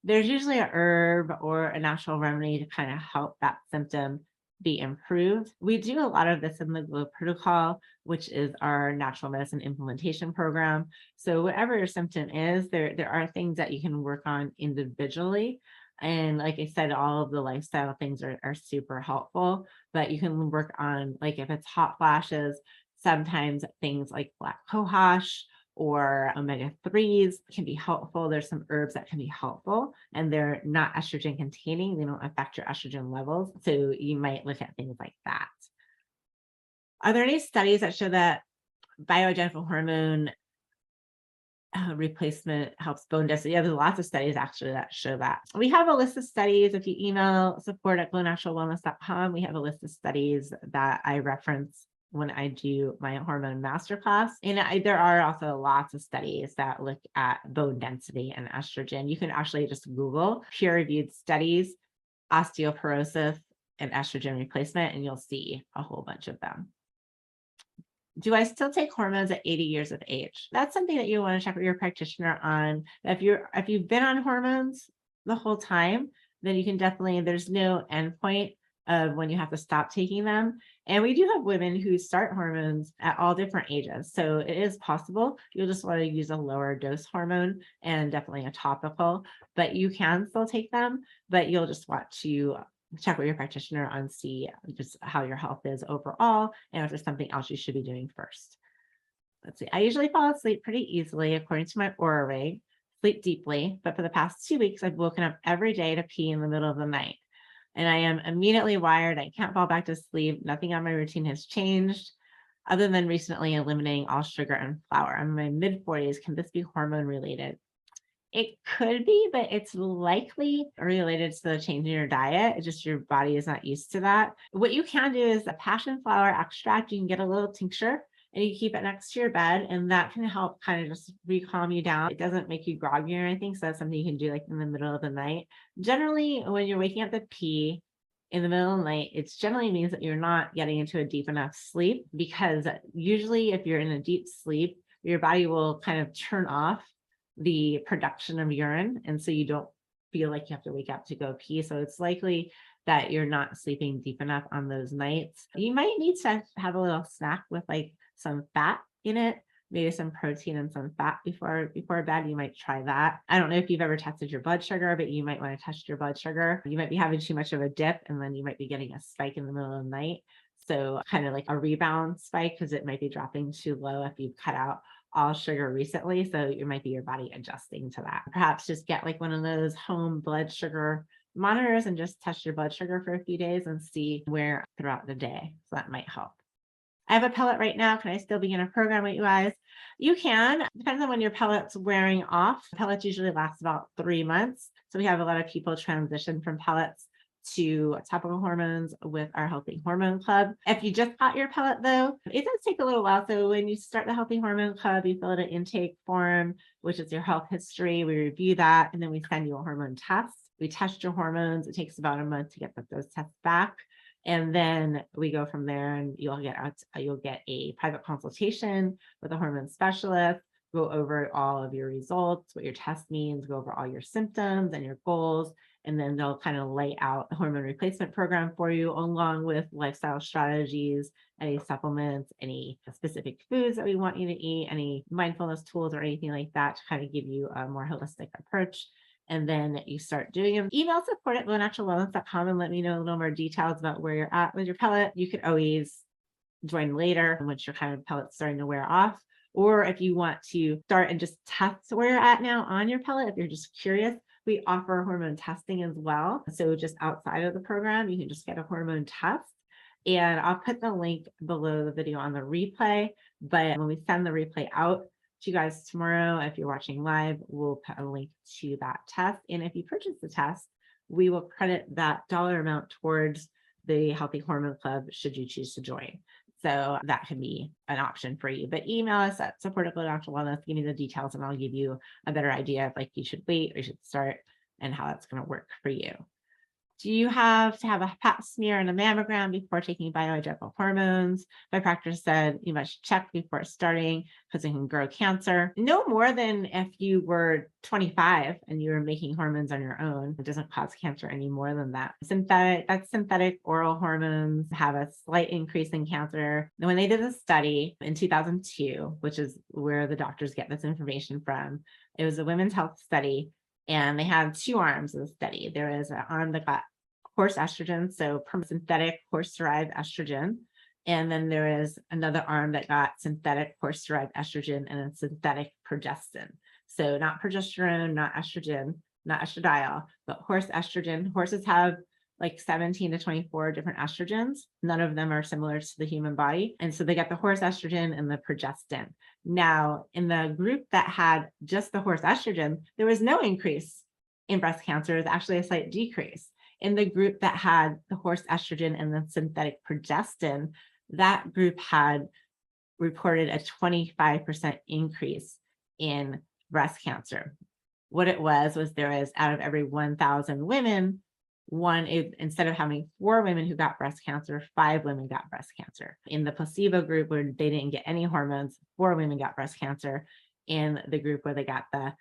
there's usually a herb or a natural remedy to kind of help that symptom be improved. We do a lot of this in the GLOW protocol, which is our natural medicine implementation program. So whatever your symptom is, there are things that you can work on individually. And like I said, all of the lifestyle things are super helpful, but you can work on, like if it's hot flashes, sometimes things like black cohosh or omega-3s can be helpful. There's some herbs that can be helpful, and they're not estrogen containing. They don't affect your estrogen levels. So you might look at things like that. Are there any studies that show that bioidentical hormone replacement helps bone density? Yeah, there's lots of studies actually that show that. We have a list of studies. If you email support@glownaturalwellness.com, we have a list of studies that I reference when I do my hormone masterclass. And there are also lots of studies that look at bone density and estrogen. You can actually just Google peer-reviewed studies, osteoporosis and estrogen replacement, and you'll see a whole bunch of them. Do I still take hormones at 80 years of age? That's something that you want to check with your practitioner on. If you've been on hormones the whole time, then you can definitely, there's no endpoint of when you have to stop taking them. And we do have women who start hormones at all different ages. So it is possible. You'll just want to use a lower dose hormone and definitely a topical, but you can still take them, but you'll just want to check with your practitioner on see just how your health is overall, and if there's something else you should be doing first. Let's see. I usually fall asleep pretty easily according to my Aura Ring, sleep deeply, but for the past 2 weeks, I've woken up every day to pee in the middle of the night. And I am immediately wired. I can't fall back to sleep. Nothing on my routine has changed other than recently eliminating all sugar and flour. I'm in my mid-40s. Can this be hormone related? It could be, but it's likely related to the change in your diet. It's just your body is not used to that. What you can do is a passion flower extract. You can get a little tincture and you keep it next to your bed, and that can help kind of just calm you down. It doesn't make you groggy or anything. So that's something you can do like in the middle of the night. Generally, when you're waking up to pee in the middle of the night, it generally means that you're not getting into a deep enough sleep, because usually if you're in a deep sleep, your body will kind of turn off the production of urine. And so you don't feel like you have to wake up to go pee. So it's likely that you're not sleeping deep enough on those nights. You might need to have a little snack with like some fat in it, maybe some protein and some fat before bed. You might try that. I don't know if you've ever tested your blood sugar, but you might want to test your blood sugar. You might be having too much of a dip, and then you might be getting a spike in the middle of the night. So kind of like a rebound spike, because it might be dropping too low if you've cut out all sugar recently. So it might be your body adjusting to that. Perhaps just get like one of those home blood sugar monitors and just test your blood sugar for a few days and see where throughout the day. So that might help. I have a pellet right now. Can I still begin a program with you guys? You can. Depends on when your pellet's wearing off. Pellets usually last about 3 months. So we have a lot of people transition from pellets to topical hormones with our Healthy Hormone Club. If you just got your pellet though, it does take a little while. So when you start the Healthy Hormone Club, you fill out an intake form, which is your health history. We review that, and then we send you a hormone test. We test your hormones. It takes about a month to get those tests back. And then we go from there, and you'll get a private consultation with a hormone specialist, go over all of your results, what your test means, go over all your symptoms and your goals. And then they'll kind of lay out the hormone replacement program for you, along with lifestyle strategies, any supplements, any specific foods that we want you to eat, any mindfulness tools or anything like that to kind of give you a more holistic approach. And then you start doing them. Email support@naturalwellness.com and let me know a little more details about where you're at with your pellet. You could always join later once your kind of pellet's starting to wear off. Or if you want to start and just test where you're at now on your pellet, if you're just curious, we offer hormone testing as well. So just outside of the program, you can just get a hormone test. And I'll put the link below the video on the replay. But when we send the replay out to you guys tomorrow, if you're watching live, we'll put a link to that test. And if you purchase the test, we will credit that dollar amount towards the Healthy Hormone Club should you choose to join. So that can be an option for you. But email us at support@naturalwellness, give me the details, and I'll give you a better idea of like you should wait or you should start and how that's going to work for you. Do you have to have a pap smear and a mammogram before taking bioidentical hormones? My practice said you must check before starting because it can grow cancer. No more than if you were 25 and you were making hormones on your own. It doesn't cause cancer any more than that. Synthetic oral hormones have a slight increase in cancer. And when they did a study in 2002, which is where the doctors get this information from, it was a women's health study. And they had two arms of the study. There is an arm that got horse estrogen, so synthetic horse-derived estrogen. And then there is another arm that got synthetic horse-derived estrogen and then synthetic progestin. So not progesterone, not estrogen, not estradiol, but horse estrogen. Horses have like 17 to 24 different estrogens. None of them are similar to the human body. And so they got the horse estrogen and the progestin. Now, in the group that had just the horse estrogen, there was no increase in breast cancer. It was actually a slight decrease. In the group that had the horse estrogen and the synthetic progestin, that group had reported a 25% increase in breast cancer. What it was there was out of every 1,000 women, instead of having 4 women who got breast cancer, 5 women got breast cancer. In the placebo group where they didn't get any hormones, 4 women got breast cancer. In the group where they got the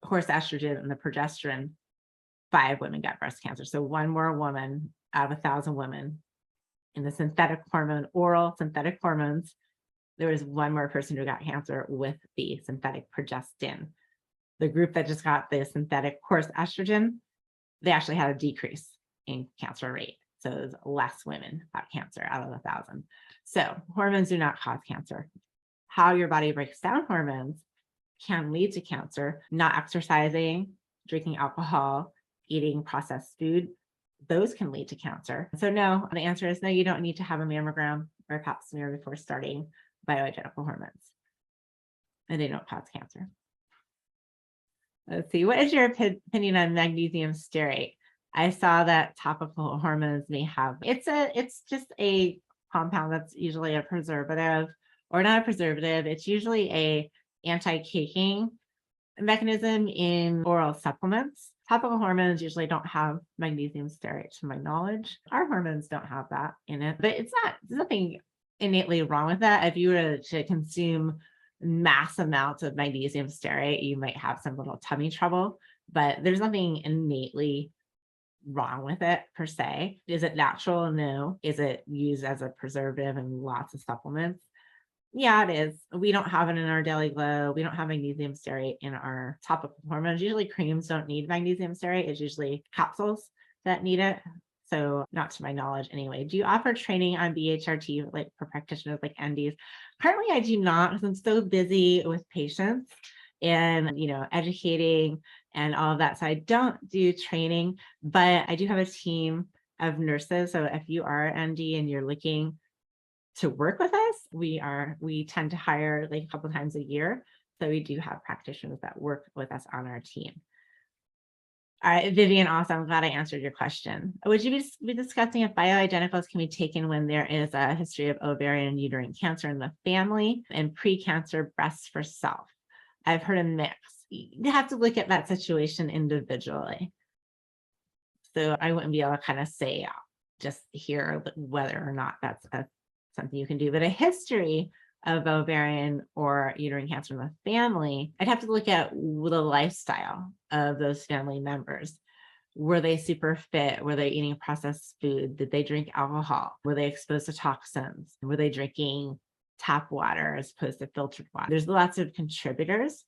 horse estrogen and the progesterone, 5 women got breast cancer. So 1 more woman out of 1,000 women. In the synthetic hormone, oral synthetic hormones, there was 1 more person who got cancer with the synthetic progestin. The group that just got the synthetic horse estrogen, they actually had a decrease in cancer rate. So it was less women got cancer out of 1,000. So hormones do not cause cancer. How your body breaks down hormones can lead to cancer. Not exercising, drinking alcohol, eating processed food, those can lead to cancer. So no, the answer is no, you don't need to have a mammogram or a pap smear before starting bioidentical hormones. And they don't cause cancer. Let's see, what is your opinion on magnesium stearate? I saw that topical hormones may have, it's just a compound that's usually a preservative, or not a preservative, it's usually a anti-caking mechanism in oral supplements. Topical hormones usually don't have magnesium stearate to my knowledge. Our hormones don't have that in it, but there's nothing innately wrong with that. If you were to consume mass amounts of magnesium stearate, you might have some little tummy trouble, but there's nothing innately wrong with it per se. Is it natural? No. Is it used as a preservative in lots of supplements? Yeah, it is. We don't have it in our Daily Glow. We don't have magnesium stearate in our topical hormones. Usually creams don't need magnesium stearate. It's usually capsules that need it. So not to my knowledge anyway. Do you offer training on BHRT like for practitioners like NDs? Currently, I do not because I'm so busy with patients and, educating and all of that. So I don't do training, but I do have a team of nurses. So if you are ND and you're looking to work with us, we tend to hire like a couple times a year. So we do have practitioners that work with us on our team. All right, Vivian, awesome. I'm glad I answered your question. Would you be discussing if bioidenticals can be taken when there is a history of ovarian and uterine cancer in the family and pre-cancer breasts for self? I've heard a mix. You have to look at that situation individually. So I wouldn't be able to kind of say just here whether or not that's something you can do. But a history of ovarian or uterine cancer in the family, I'd have to look at the lifestyle of those family members. Were they super fit? Were they eating processed food? Did they drink alcohol? Were they exposed to toxins? Were they drinking tap water as opposed to filtered water? There's lots of contributors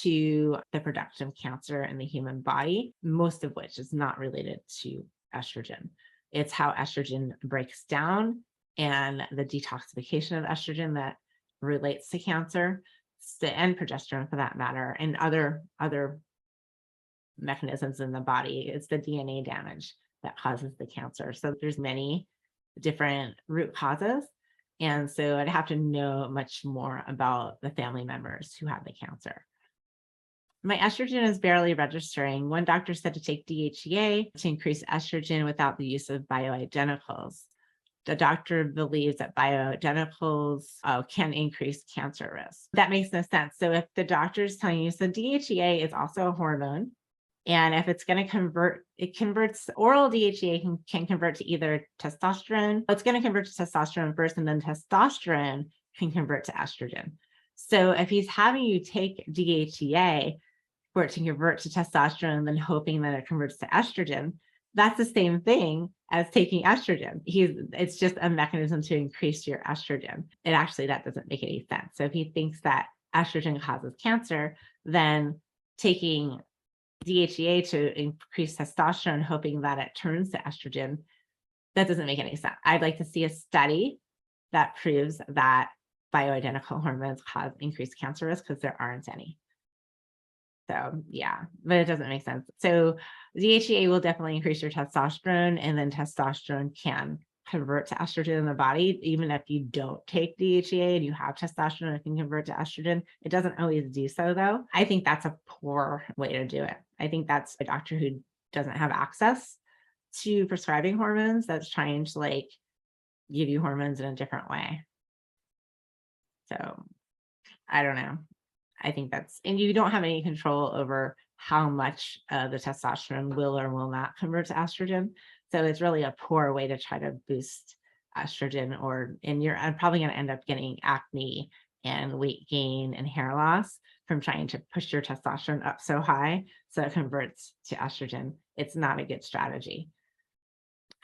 to the production of cancer in the human body, most of which is not related to estrogen. It's how estrogen breaks down and the detoxification of estrogen that relates to cancer, and progesterone for that matter, and other mechanisms in the body. It's the DNA damage that causes the cancer. So there's many different root causes. And so I'd have to know much more about the family members who had the cancer. My estrogen is barely registering. One doctor said to take DHEA to increase estrogen without the use of bioidenticals. The doctor believes that bioidenticals can increase cancer risk. That makes no sense. So if the doctor is telling you, so DHEA is also a hormone, and if it's going to convert, it converts, oral DHEA can convert to either testosterone. It's going to convert to testosterone first, and then testosterone can convert to estrogen. So if he's having you take DHEA for it to convert to testosterone and then hoping that it converts to estrogen, that's the same thing as taking estrogen. It's just a mechanism to increase your estrogen. That doesn't make any sense. So if he thinks that estrogen causes cancer, then taking DHEA to increase testosterone, hoping that it turns to estrogen, that doesn't make any sense. I'd like to see a study that proves that bioidentical hormones cause increased cancer risk, because there aren't any. So yeah, but it doesn't make sense. So DHEA will definitely increase your testosterone, and then testosterone can convert to estrogen in the body. Even if you don't take DHEA and you have testosterone, it can convert to estrogen. It doesn't always do so though. I think that's a poor way to do it. I think that's a doctor who doesn't have access to prescribing hormones that's trying to give you hormones in a different way. So I don't know. I think and you don't have any control over how much the testosterone will or will not convert to estrogen. So it's really a poor way to try to boost estrogen, and you're probably going to end up getting acne and weight gain and hair loss from trying to push your testosterone up so high so it converts to estrogen. It's not a good strategy.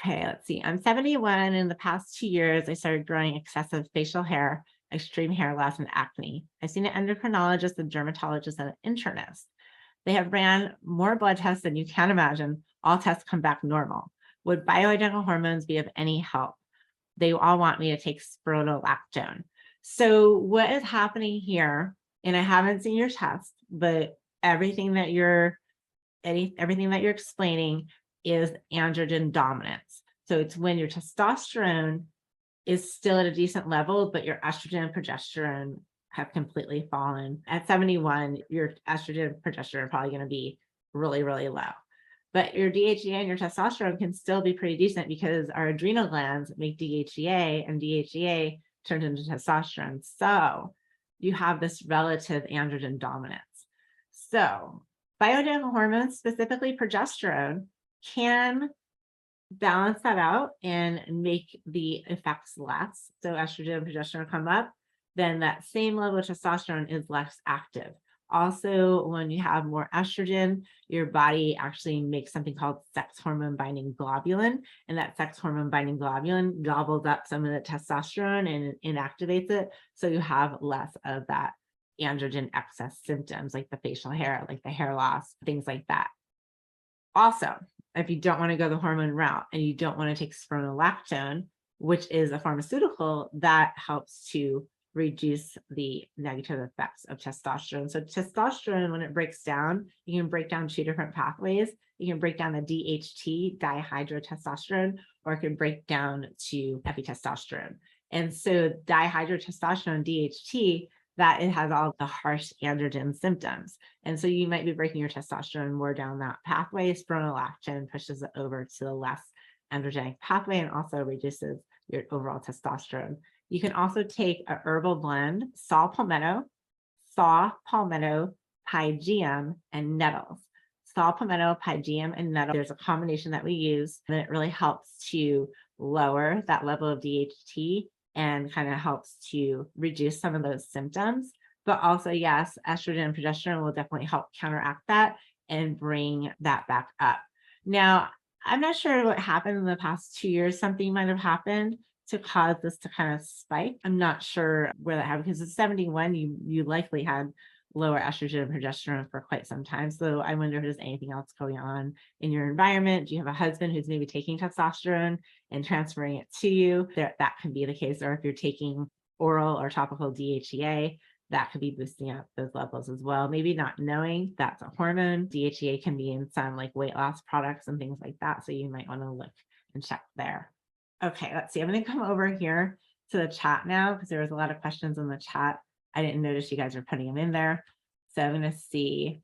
Okay, let's see. I'm 71. In the past 2 years, I started growing excessive facial hair, extreme hair loss, and acne. I've seen an endocrinologist, a dermatologist, and an internist. They have ran more blood tests than you can imagine. All tests come back normal. Would bioidentical hormones be of any help? They all want me to take spironolactone. So what is happening here, and I haven't seen your test, but everything that you're explaining is androgen dominance. So it's when your testosterone is still at a decent level, but your estrogen and progesterone have completely fallen. At 71, your estrogen and progesterone are probably going to be really, really low. But your DHEA and your testosterone can still be pretty decent, because our adrenal glands make DHEA, and DHEA turns into testosterone. So you have this relative androgen dominance. So bioidentical hormones, specifically progesterone, can balance that out and make the effects less. So estrogen and progesterone come up, then that same level of testosterone is less active. Also, when you have more estrogen, your body actually makes something called sex hormone binding globulin, and that sex hormone binding globulin gobbles up some of the testosterone and inactivates it. So you have less of that androgen excess symptoms, like the facial hair, like the hair loss, things like that. Also, if you don't want to go the hormone route and you don't want to take spironolactone, which is a pharmaceutical that helps to reduce the negative effects of testosterone. So testosterone, when it breaks down, you can break down 2 different pathways. You can break down the DHT, dihydrotestosterone, or it can break down to epitestosterone. And so dihydrotestosterone, DHT, that it has all the harsh androgen symptoms. And so you might be breaking your testosterone more down that pathway. Spironolactone pushes it over to the less androgenic pathway and also reduces your overall testosterone. You can also take a herbal blend, saw palmetto, pygeum, and nettles. Saw palmetto, pygeum, and nettles. There's a combination that we use, and it really helps to lower that level of DHT and kind of helps to reduce some of those symptoms. But also, yes, estrogen and progesterone will definitely help counteract that and bring that back up. Now, I'm not sure what happened in the past 2 years. Something might have happened to cause this to kind of spike. I'm not sure where that happened because at 71, you likely had lower estrogen and progesterone for quite some time. So I wonder if there's anything else going on in your environment. Do you have a husband who's maybe taking testosterone and transferring it to you? That can be the case. Or if you're taking oral or topical DHEA, that could be boosting up those levels as well. Maybe not knowing that's a hormone. DHEA can be in some like weight loss products and things like that. So you might want to look and check there. Okay, let's see. I'm going to come over here to the chat now because there was a lot of questions in the chat. I didn't notice you guys were putting them in there. So I'm going to see.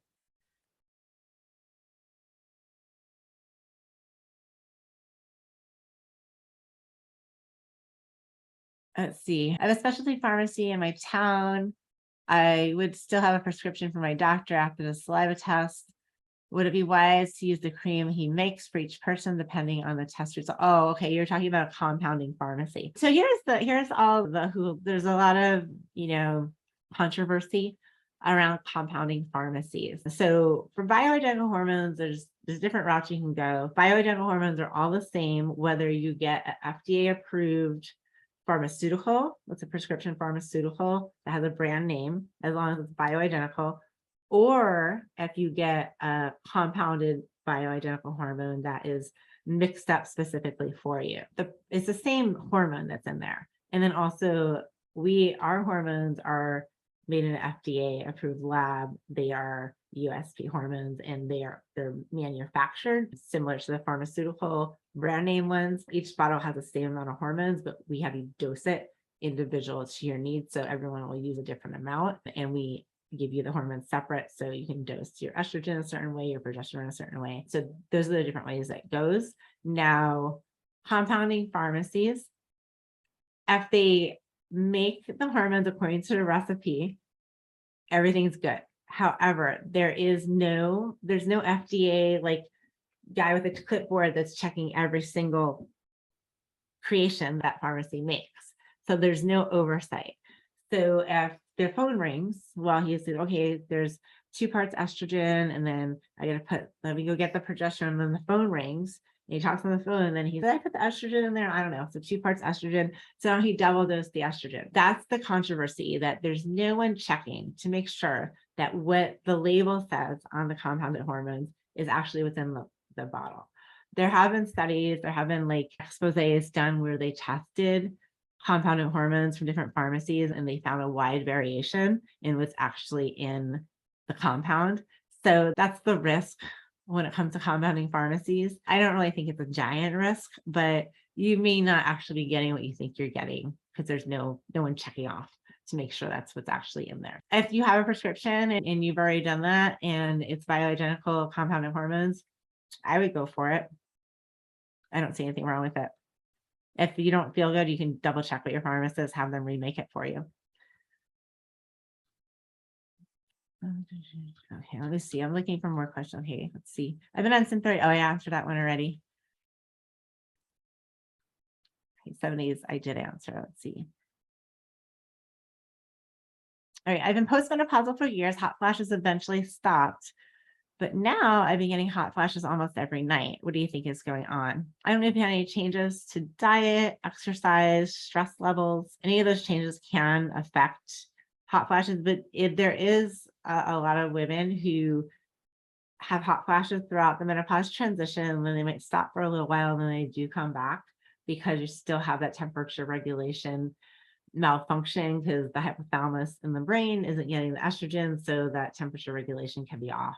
Let's see. I have a specialty pharmacy in my town. I would still have a prescription from my doctor after the saliva test. Would it be wise to use the cream he makes for each person depending on the test results? Oh, okay. You're talking about a compounding pharmacy. So here's all the there's a lot of, controversy around compounding pharmacies. So for bioidentical hormones, there's different routes you can go. Bioidentical hormones are all the same, whether you get an FDA approved pharmaceutical, it's a prescription pharmaceutical that has a brand name, as long as it's bioidentical, or if you get a compounded bioidentical hormone that is mixed up specifically for you. It's the same hormone that's in there. And then also our hormones are made in an FDA approved lab. They are USP hormones and they're manufactured similar to the pharmaceutical brand name ones. Each bottle has the same amount of hormones, but we have you dose it individual to your needs. So everyone will use a different amount and we give you the hormones separate. So you can dose your estrogen a certain way, your progesterone a certain way. So those are the different ways that goes. Now, compounding pharmacies, if they make the hormones according to the recipe, everything's good. However, there's no FDA like guy with a clipboard that's checking every single creation that pharmacy makes. So there's no oversight. So if their phone rings while he's saying, okay, there's 2 parts estrogen, and then let me go get the progesterone, and then the phone rings, and he talks on the phone, and then did I put the estrogen in there? I don't know. So 2 parts estrogen. So now he double dosed the estrogen. That's the controversy, that there's no one checking to make sure that what the label says on the compounded hormones is actually within the bottle. There have been studies, there have been like exposés done where they tested compounded hormones from different pharmacies and they found a wide variation in what's actually in the compound. So that's the risk when it comes to compounding pharmacies. I don't really think it's a giant risk, but you may not actually be getting what you think you're getting because there's no one checking off to make sure that's what's actually in there. If you have a prescription and you've already done that and it's bioidentical compounded hormones, I would go for it. I don't see anything wrong with it. If you don't feel good, you can double check with your pharmacist, have them remake it for you. Okay, let me see. I'm looking for more questions. Okay, let's see. I've been on Sim30. Oh, I answered that one already. Okay, 70s, I did answer. Let's see. All right, I've been postmenopausal for years. Hot flashes eventually stopped. But now I've been getting hot flashes almost every night. What do you think is going on? I don't know if you had any changes to diet, exercise, stress levels. Any of those changes can affect hot flashes, but there is a lot of women who have hot flashes throughout the menopause transition, and then they might stop for a little while, and then they do come back because you still have that temperature regulation malfunction because the hypothalamus in the brain isn't getting the estrogen, so that temperature regulation can be off.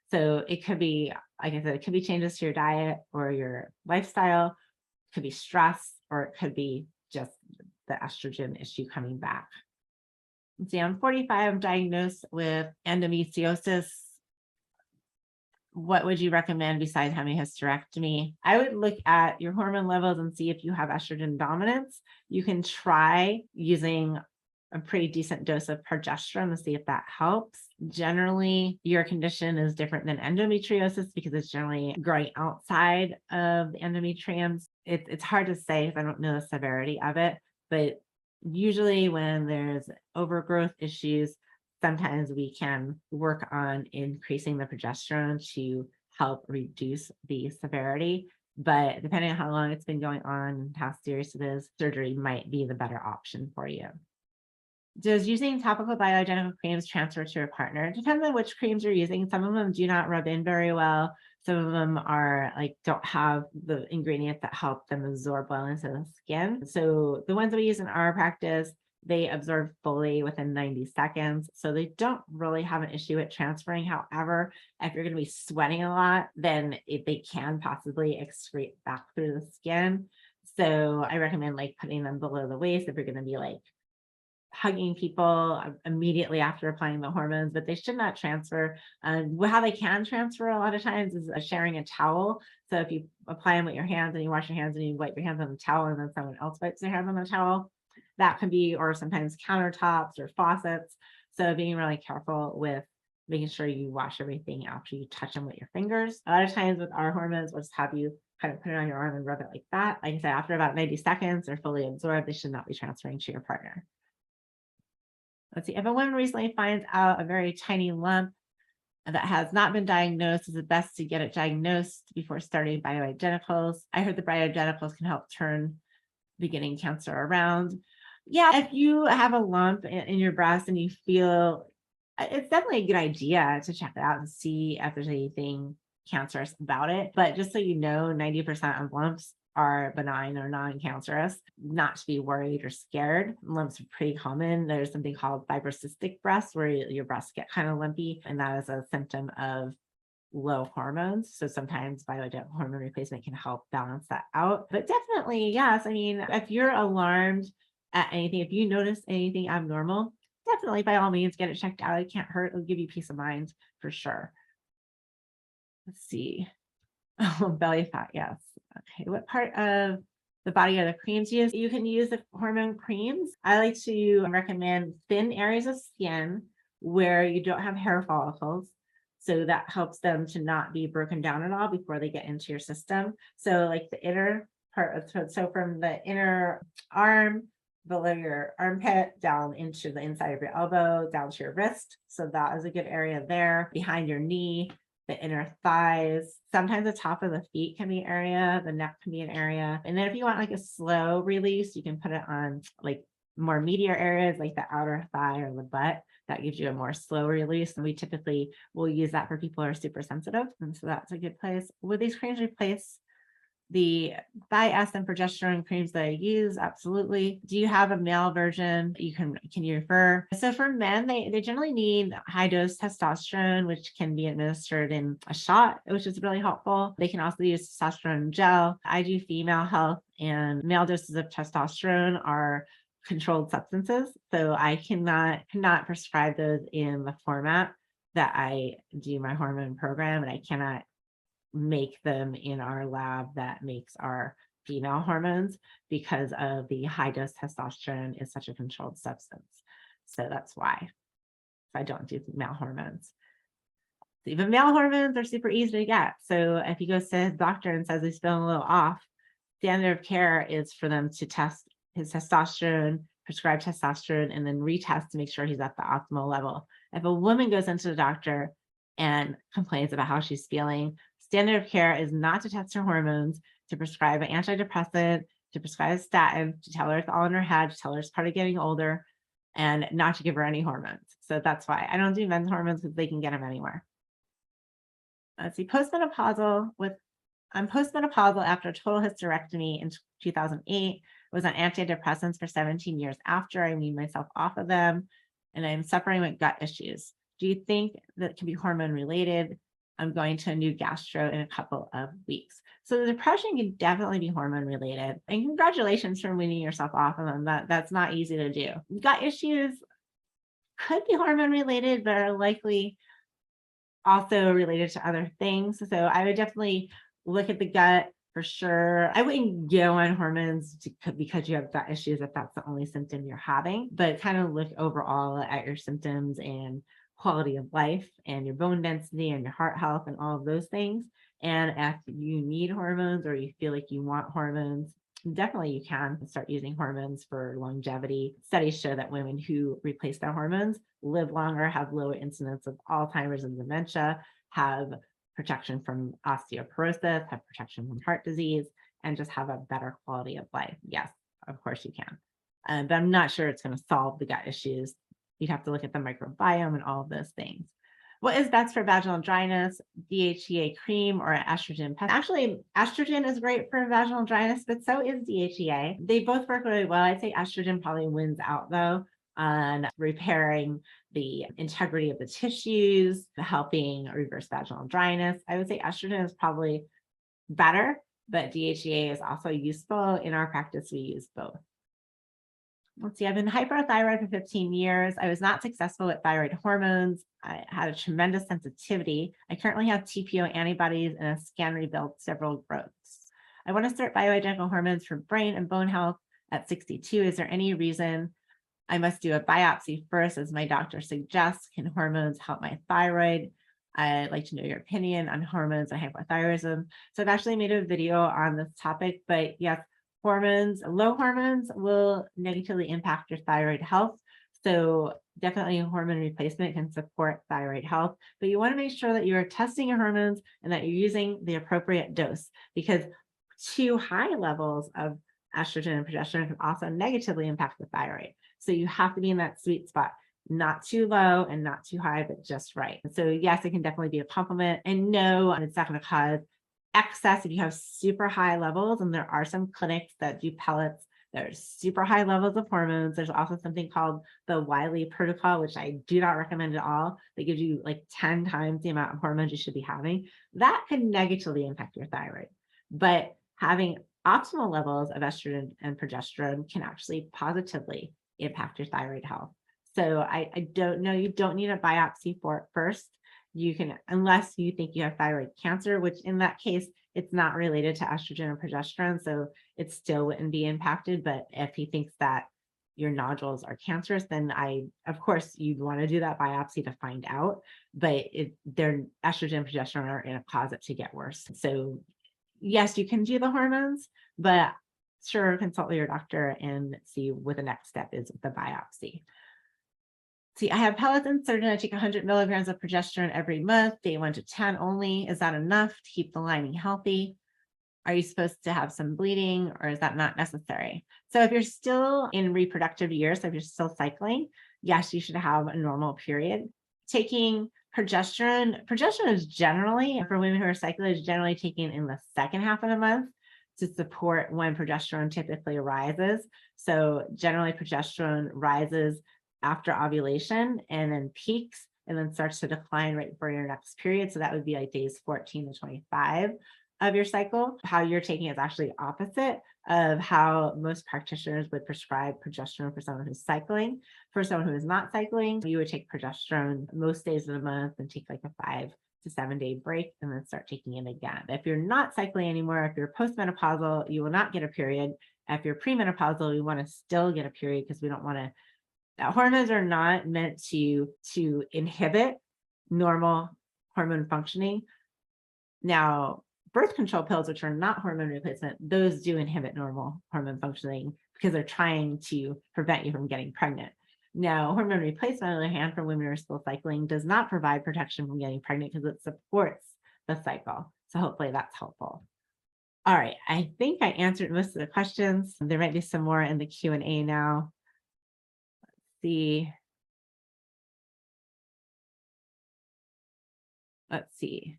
So it could be, like I said, it could be changes to your diet or your lifestyle, it could be stress, or it could be just the estrogen issue coming back. Let's see, I'm 45, I'm diagnosed with endometriosis. What would you recommend besides having a hysterectomy? I would look at your hormone levels and see if you have estrogen dominance. You can try using a pretty decent dose of progesterone to see if that helps. Generally, your condition is different than endometriosis because it's generally growing outside of the endometriums. It's hard to say because I don't know the severity of it, but usually when there's overgrowth issues, sometimes we can work on increasing the progesterone to help reduce the severity. But depending on how long it's been going on and how serious it is, surgery might be the better option for you. Does using topical bioidentical creams transfer to your partner? It depends on which creams you're using. Some of them do not rub in very well. Some of them are don't have the ingredients that help them absorb well into the skin. So the ones that we use in our practice, they absorb fully within 90 seconds. So they don't really have an issue with transferring. However, if you're going to be sweating a lot, then they can possibly excrete back through the skin. So I recommend putting them below the waist if you're going to be hugging people immediately after applying the hormones, but they should not transfer. How they can transfer a lot of times is sharing a towel. So if you apply them with your hands and you wash your hands and you wipe your hands on the towel and then someone else wipes their hands on the towel, that can be, or sometimes countertops or faucets. So being really careful with making sure you wash everything after you touch them with your fingers. A lot of times with our hormones, we'll just have you kind of put it on your arm and rub it like that. Like I said, after about 90 seconds, they're fully absorbed. They should not be transferring to your partner. Let's see, if a woman recently finds out a very tiny lump that has not been diagnosed, is it best to get it diagnosed before starting bioidenticals? I heard the bioidenticals can help turn beginning cancer around. Yeah, if you have a lump in your breast and you feel, it's definitely a good idea to check it out and see if there's anything cancerous about it. But just so you know, 90% of lumps are benign or non-cancerous, not to be worried or scared. Lumps are pretty common. There's something called fibrocystic breasts where your breasts get kind of lumpy, and that is a symptom of low hormones. So sometimes bioidentical hormone replacement can help balance that out. But definitely, yes. I mean, if you're alarmed at anything, if you notice anything abnormal, definitely by all means get it checked out. It can't hurt. It'll give you peace of mind for sure. Let's see. Oh, belly fat. Yes. Okay. What part of the body are the creams used? You can use the hormone creams. I like to recommend thin areas of skin where you don't have hair follicles. So that helps them to not be broken down at all before they get into your system. So the inner part of, so from the inner arm, below your armpit, down into the inside of your elbow, down to your wrist. So that is a good area there. Behind your knee, the inner thighs, sometimes the top of the feet can be an area, the neck can be an area. And then if you want a slow release, you can put it on more meatier areas like the outer thigh or the butt. That gives you a more slow release. And we typically will use that for people who are super sensitive. And so that's a good place. Would these creams replace the thiaste and progesterone creams that I use? Absolutely. Do you have a male version? Can you refer? So for men, they generally need high dose testosterone, which can be administered in a shot, which is really helpful. They can also use testosterone gel. I do female health, and male doses of testosterone are controlled substances. So I cannot prescribe those in the format that I do my hormone program, and I cannot make them in our lab that makes our female hormones because of the high dose testosterone is such a controlled substance. So that's why I don't do male hormones. Even male hormones are super easy to get. So if he goes to his doctor and says he's feeling a little off, standard of care is for them to test his testosterone, prescribe testosterone, and then retest to make sure he's at the optimal level. If a woman goes into the doctor and complains about how she's feeling, standard of care is not to test her hormones, to prescribe an antidepressant, to prescribe a statin, to tell her it's all in her head, to tell her it's part of getting older, and not to give her any hormones. So that's why I don't do men's hormones, because they can get them anywhere. Let's see, postmenopausal I'm postmenopausal after a total hysterectomy in 2008. Was on antidepressants for 17 years after I weaned myself off of them, and I'm suffering with gut issues. Do you think that can be hormone related? I'm going to a new gastro in a couple of weeks. So the depression can definitely be hormone related. And congratulations for weaning yourself off of them. That's not easy to do. Gut issues, could be hormone related, but are likely also related to other things. So I would definitely look at the gut for sure. I wouldn't go on hormones because you have gut issues if that's the only symptom you're having, but kind of look overall at your symptoms and quality of life and your bone density and your heart health and all of those things. And if you need hormones or you feel like you want hormones, definitely you can start using hormones for longevity. Studies show that women who replace their hormones live longer, have lower incidence of Alzheimer's and dementia, have protection from osteoporosis, have protection from heart disease, and just have a better quality of life. Yes, of course you can. But I'm not sure it's going to solve the gut issues. You'd have to look at the microbiome and all of those things. What is best for vaginal dryness, DHEA cream or estrogen? Actually, estrogen is great for vaginal dryness, but so is DHEA. They both work really well. I'd say estrogen probably wins out though on repairing the integrity of the tissues, helping reverse vaginal dryness. I would say estrogen is probably better, but DHEA is also useful. In our practice, we use both. Let's see, I've been hypothyroid for 15 years. I was not successful with thyroid hormones. I had a tremendous sensitivity. I currently have TPO antibodies and a scan rebuilt several growths. I want to start bioidentical hormones for brain and bone health at 62. Is there any reason I must do a biopsy first, as my doctor suggests? Can hormones help my thyroid? I'd like to know your opinion on hormones and hypothyroidism. So I've actually made a video on this topic, but yes, low hormones will negatively impact your thyroid health. So definitely hormone replacement can support thyroid health, but you want to make sure that you're testing your hormones and that you're using the appropriate dose, because too high levels of estrogen and progesterone can also negatively impact the thyroid. So you have to be in that sweet spot, not too low and not too high, but just right. So yes, it can definitely be a complement, and no, it's not going to cause excess if you have super high levels. And there are some clinics that do pellets. There's super high levels of hormones. There's also something called the Wiley protocol, which I do not recommend at all. That gives you like 10 times the amount of hormones you should be having. That can negatively impact your thyroid. But having optimal levels of estrogen and progesterone can actually positively impact your thyroid health. So I don't know, you don't need a biopsy for it first. You can, unless you think you have thyroid cancer, which in that case, it's not related to estrogen or progesterone, so it still wouldn't be impacted. But if he thinks that your nodules are cancerous, then of course, you'd want to do that biopsy to find out. But their estrogen and progesterone are in a closet to get worse. So yes, you can do the hormones, but sure, consult with your doctor and see what the next step is with the biopsy. See, I have pellets inserted. I take 100 milligrams of progesterone every month, day 1 to 10 only. Is that enough to keep the lining healthy? Are you supposed to have some bleeding, or is that not necessary? So if you're still in reproductive years, so if you're still cycling, yes, you should have a normal period. Taking progesterone is generally, for women who are cycling, is generally taken in the second half of the month to support when progesterone typically rises. So generally progesterone rises after ovulation and then peaks and then starts to decline right before your next period. So that would be like days 14 to 25 of your cycle. How you're taking is actually opposite of how most practitioners would prescribe progesterone for someone who's cycling. For someone who is not cycling, you would take progesterone most days of the month and take like a 5 to 7 day break and then start taking it again. If you're not cycling anymore, if you're postmenopausal, you will not get a period. If you're premenopausal, you want to still get a period, because we don't want to. Hormones are not meant to inhibit normal hormone functioning. Now, birth control pills, which are not hormone replacement, those do inhibit normal hormone functioning because they're trying to prevent you from getting pregnant. Now, hormone replacement, on the other hand, for women who are still cycling, does not provide protection from getting pregnant because it supports the cycle. So hopefully that's helpful. All right, I think I answered most of the questions. There might be some more in the Q&A now. Let's see.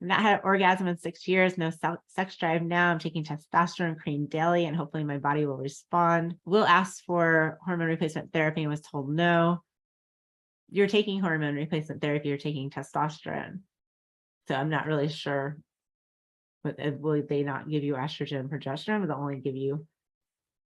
I've not had an orgasm in 6 years, no sex drive now. I'm taking testosterone cream daily and hopefully my body will respond. Will ask for hormone replacement therapy and was told no. You're taking hormone replacement therapy, you're taking testosterone. So I'm not really sure, but will they not give you estrogen and progesterone, or they'll only give you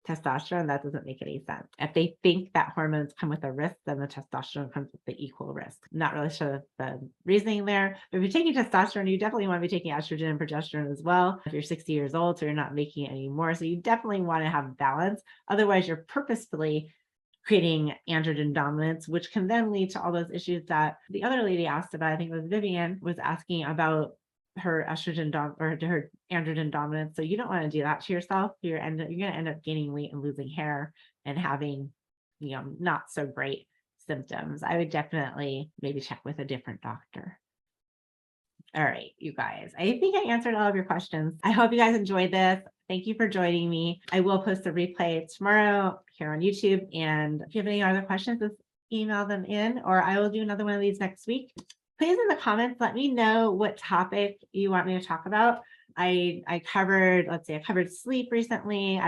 testosterone, that doesn't make any sense. If they think that hormones come with a risk, then the testosterone comes with the equal risk. Not really sure the reasoning there. But if you're taking testosterone, you definitely want to be taking estrogen and progesterone as well. If you're 60 years old, so you're not making it anymore. So you definitely want to have balance. Otherwise, you're purposefully creating androgen dominance, which can then lead to all those issues that the other lady asked about. I think it was Vivian was asking about her estrogen or her androgen dominance. So you don't want to do that to yourself. You're going to end up gaining weight and losing hair and having, not so great symptoms. I would definitely maybe check with a different doctor. All right, you guys, I think I answered all of your questions. I hope you guys enjoyed this. Thank you for joining me. I will post a replay tomorrow here on YouTube. And if you have any other questions, just email them in, or I will do another one of these next week. Please in the comments, let me know what topic you want me to talk about. I covered, let's see, I covered sleep recently.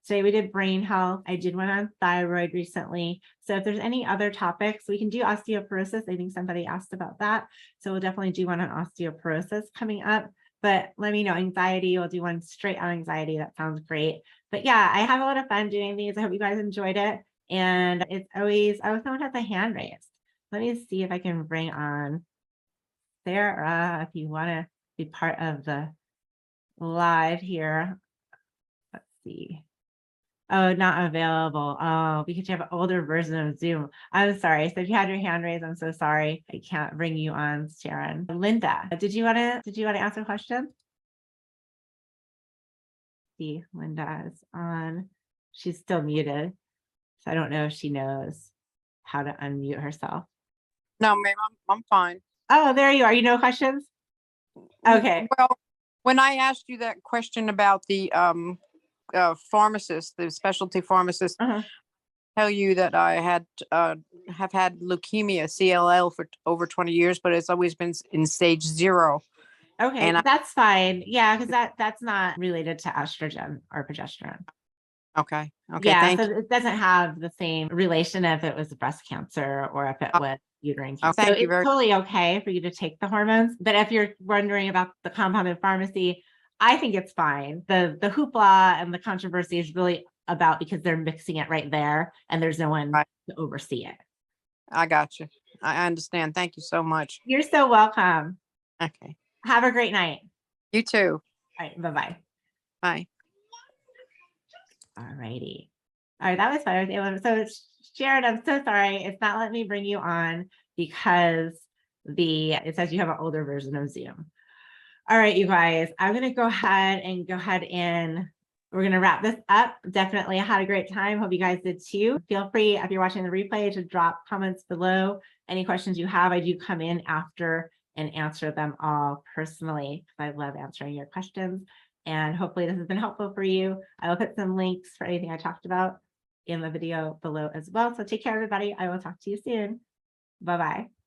Today we did brain health. I did one on thyroid recently. So if there's any other topics, we can do osteoporosis. I think somebody asked about that. So we'll definitely do one on osteoporosis coming up. But let me know, anxiety, we'll do one straight on anxiety. That sounds great. But yeah, I have a lot of fun doing these. I hope you guys enjoyed it. And it's always, someone has a hand raised. Let me see if I can bring on Sarah, if you want to be part of the live here. Let's see. Oh, not available. Oh, because you have an older version of Zoom. I'm sorry. So if you had your hand raised, I'm so sorry. I can't bring you on, Sharon. Linda, did you want to ask a question? See, Linda is on. She's still muted. So I don't know if she knows how to unmute herself. No, ma'am, I'm fine. Oh, there you are. You know questions? Okay. Well, when I asked you that question about the pharmacist, the specialty pharmacist, tell you that I have had leukemia, CLL, for over 20 years, but it's always been in stage 0. Okay, and that's fine. Yeah, because that's not related to estrogen or progesterone. Okay. Yeah, so it doesn't have the same relation if it was breast cancer or if it was uterine cancer. So it's totally okay for you to take the hormones. But if you're wondering about the compounded pharmacy, I think it's fine. The hoopla and the controversy is really about because they're mixing it right there and there's no one to oversee it. I got you. I understand. Thank you so much. You're so welcome. Okay. Have a great night. You too. All right. Bye-bye. Bye. All righty. All right. That was fun. So Sharon, I'm so sorry. It's not letting me bring you on because it says you have an older version of Zoom. All right, you guys, I'm going to go ahead and we're going to wrap this up. Definitely had a great time. Hope you guys did too. Feel free, if you're watching the replay, to drop comments below. Any questions you have, I do come in after and answer them all personally because I love answering your questions. And hopefully this has been helpful for you. I will put some links for anything I talked about in the video below as well. So take care, everybody. I will talk to you soon. Bye-bye.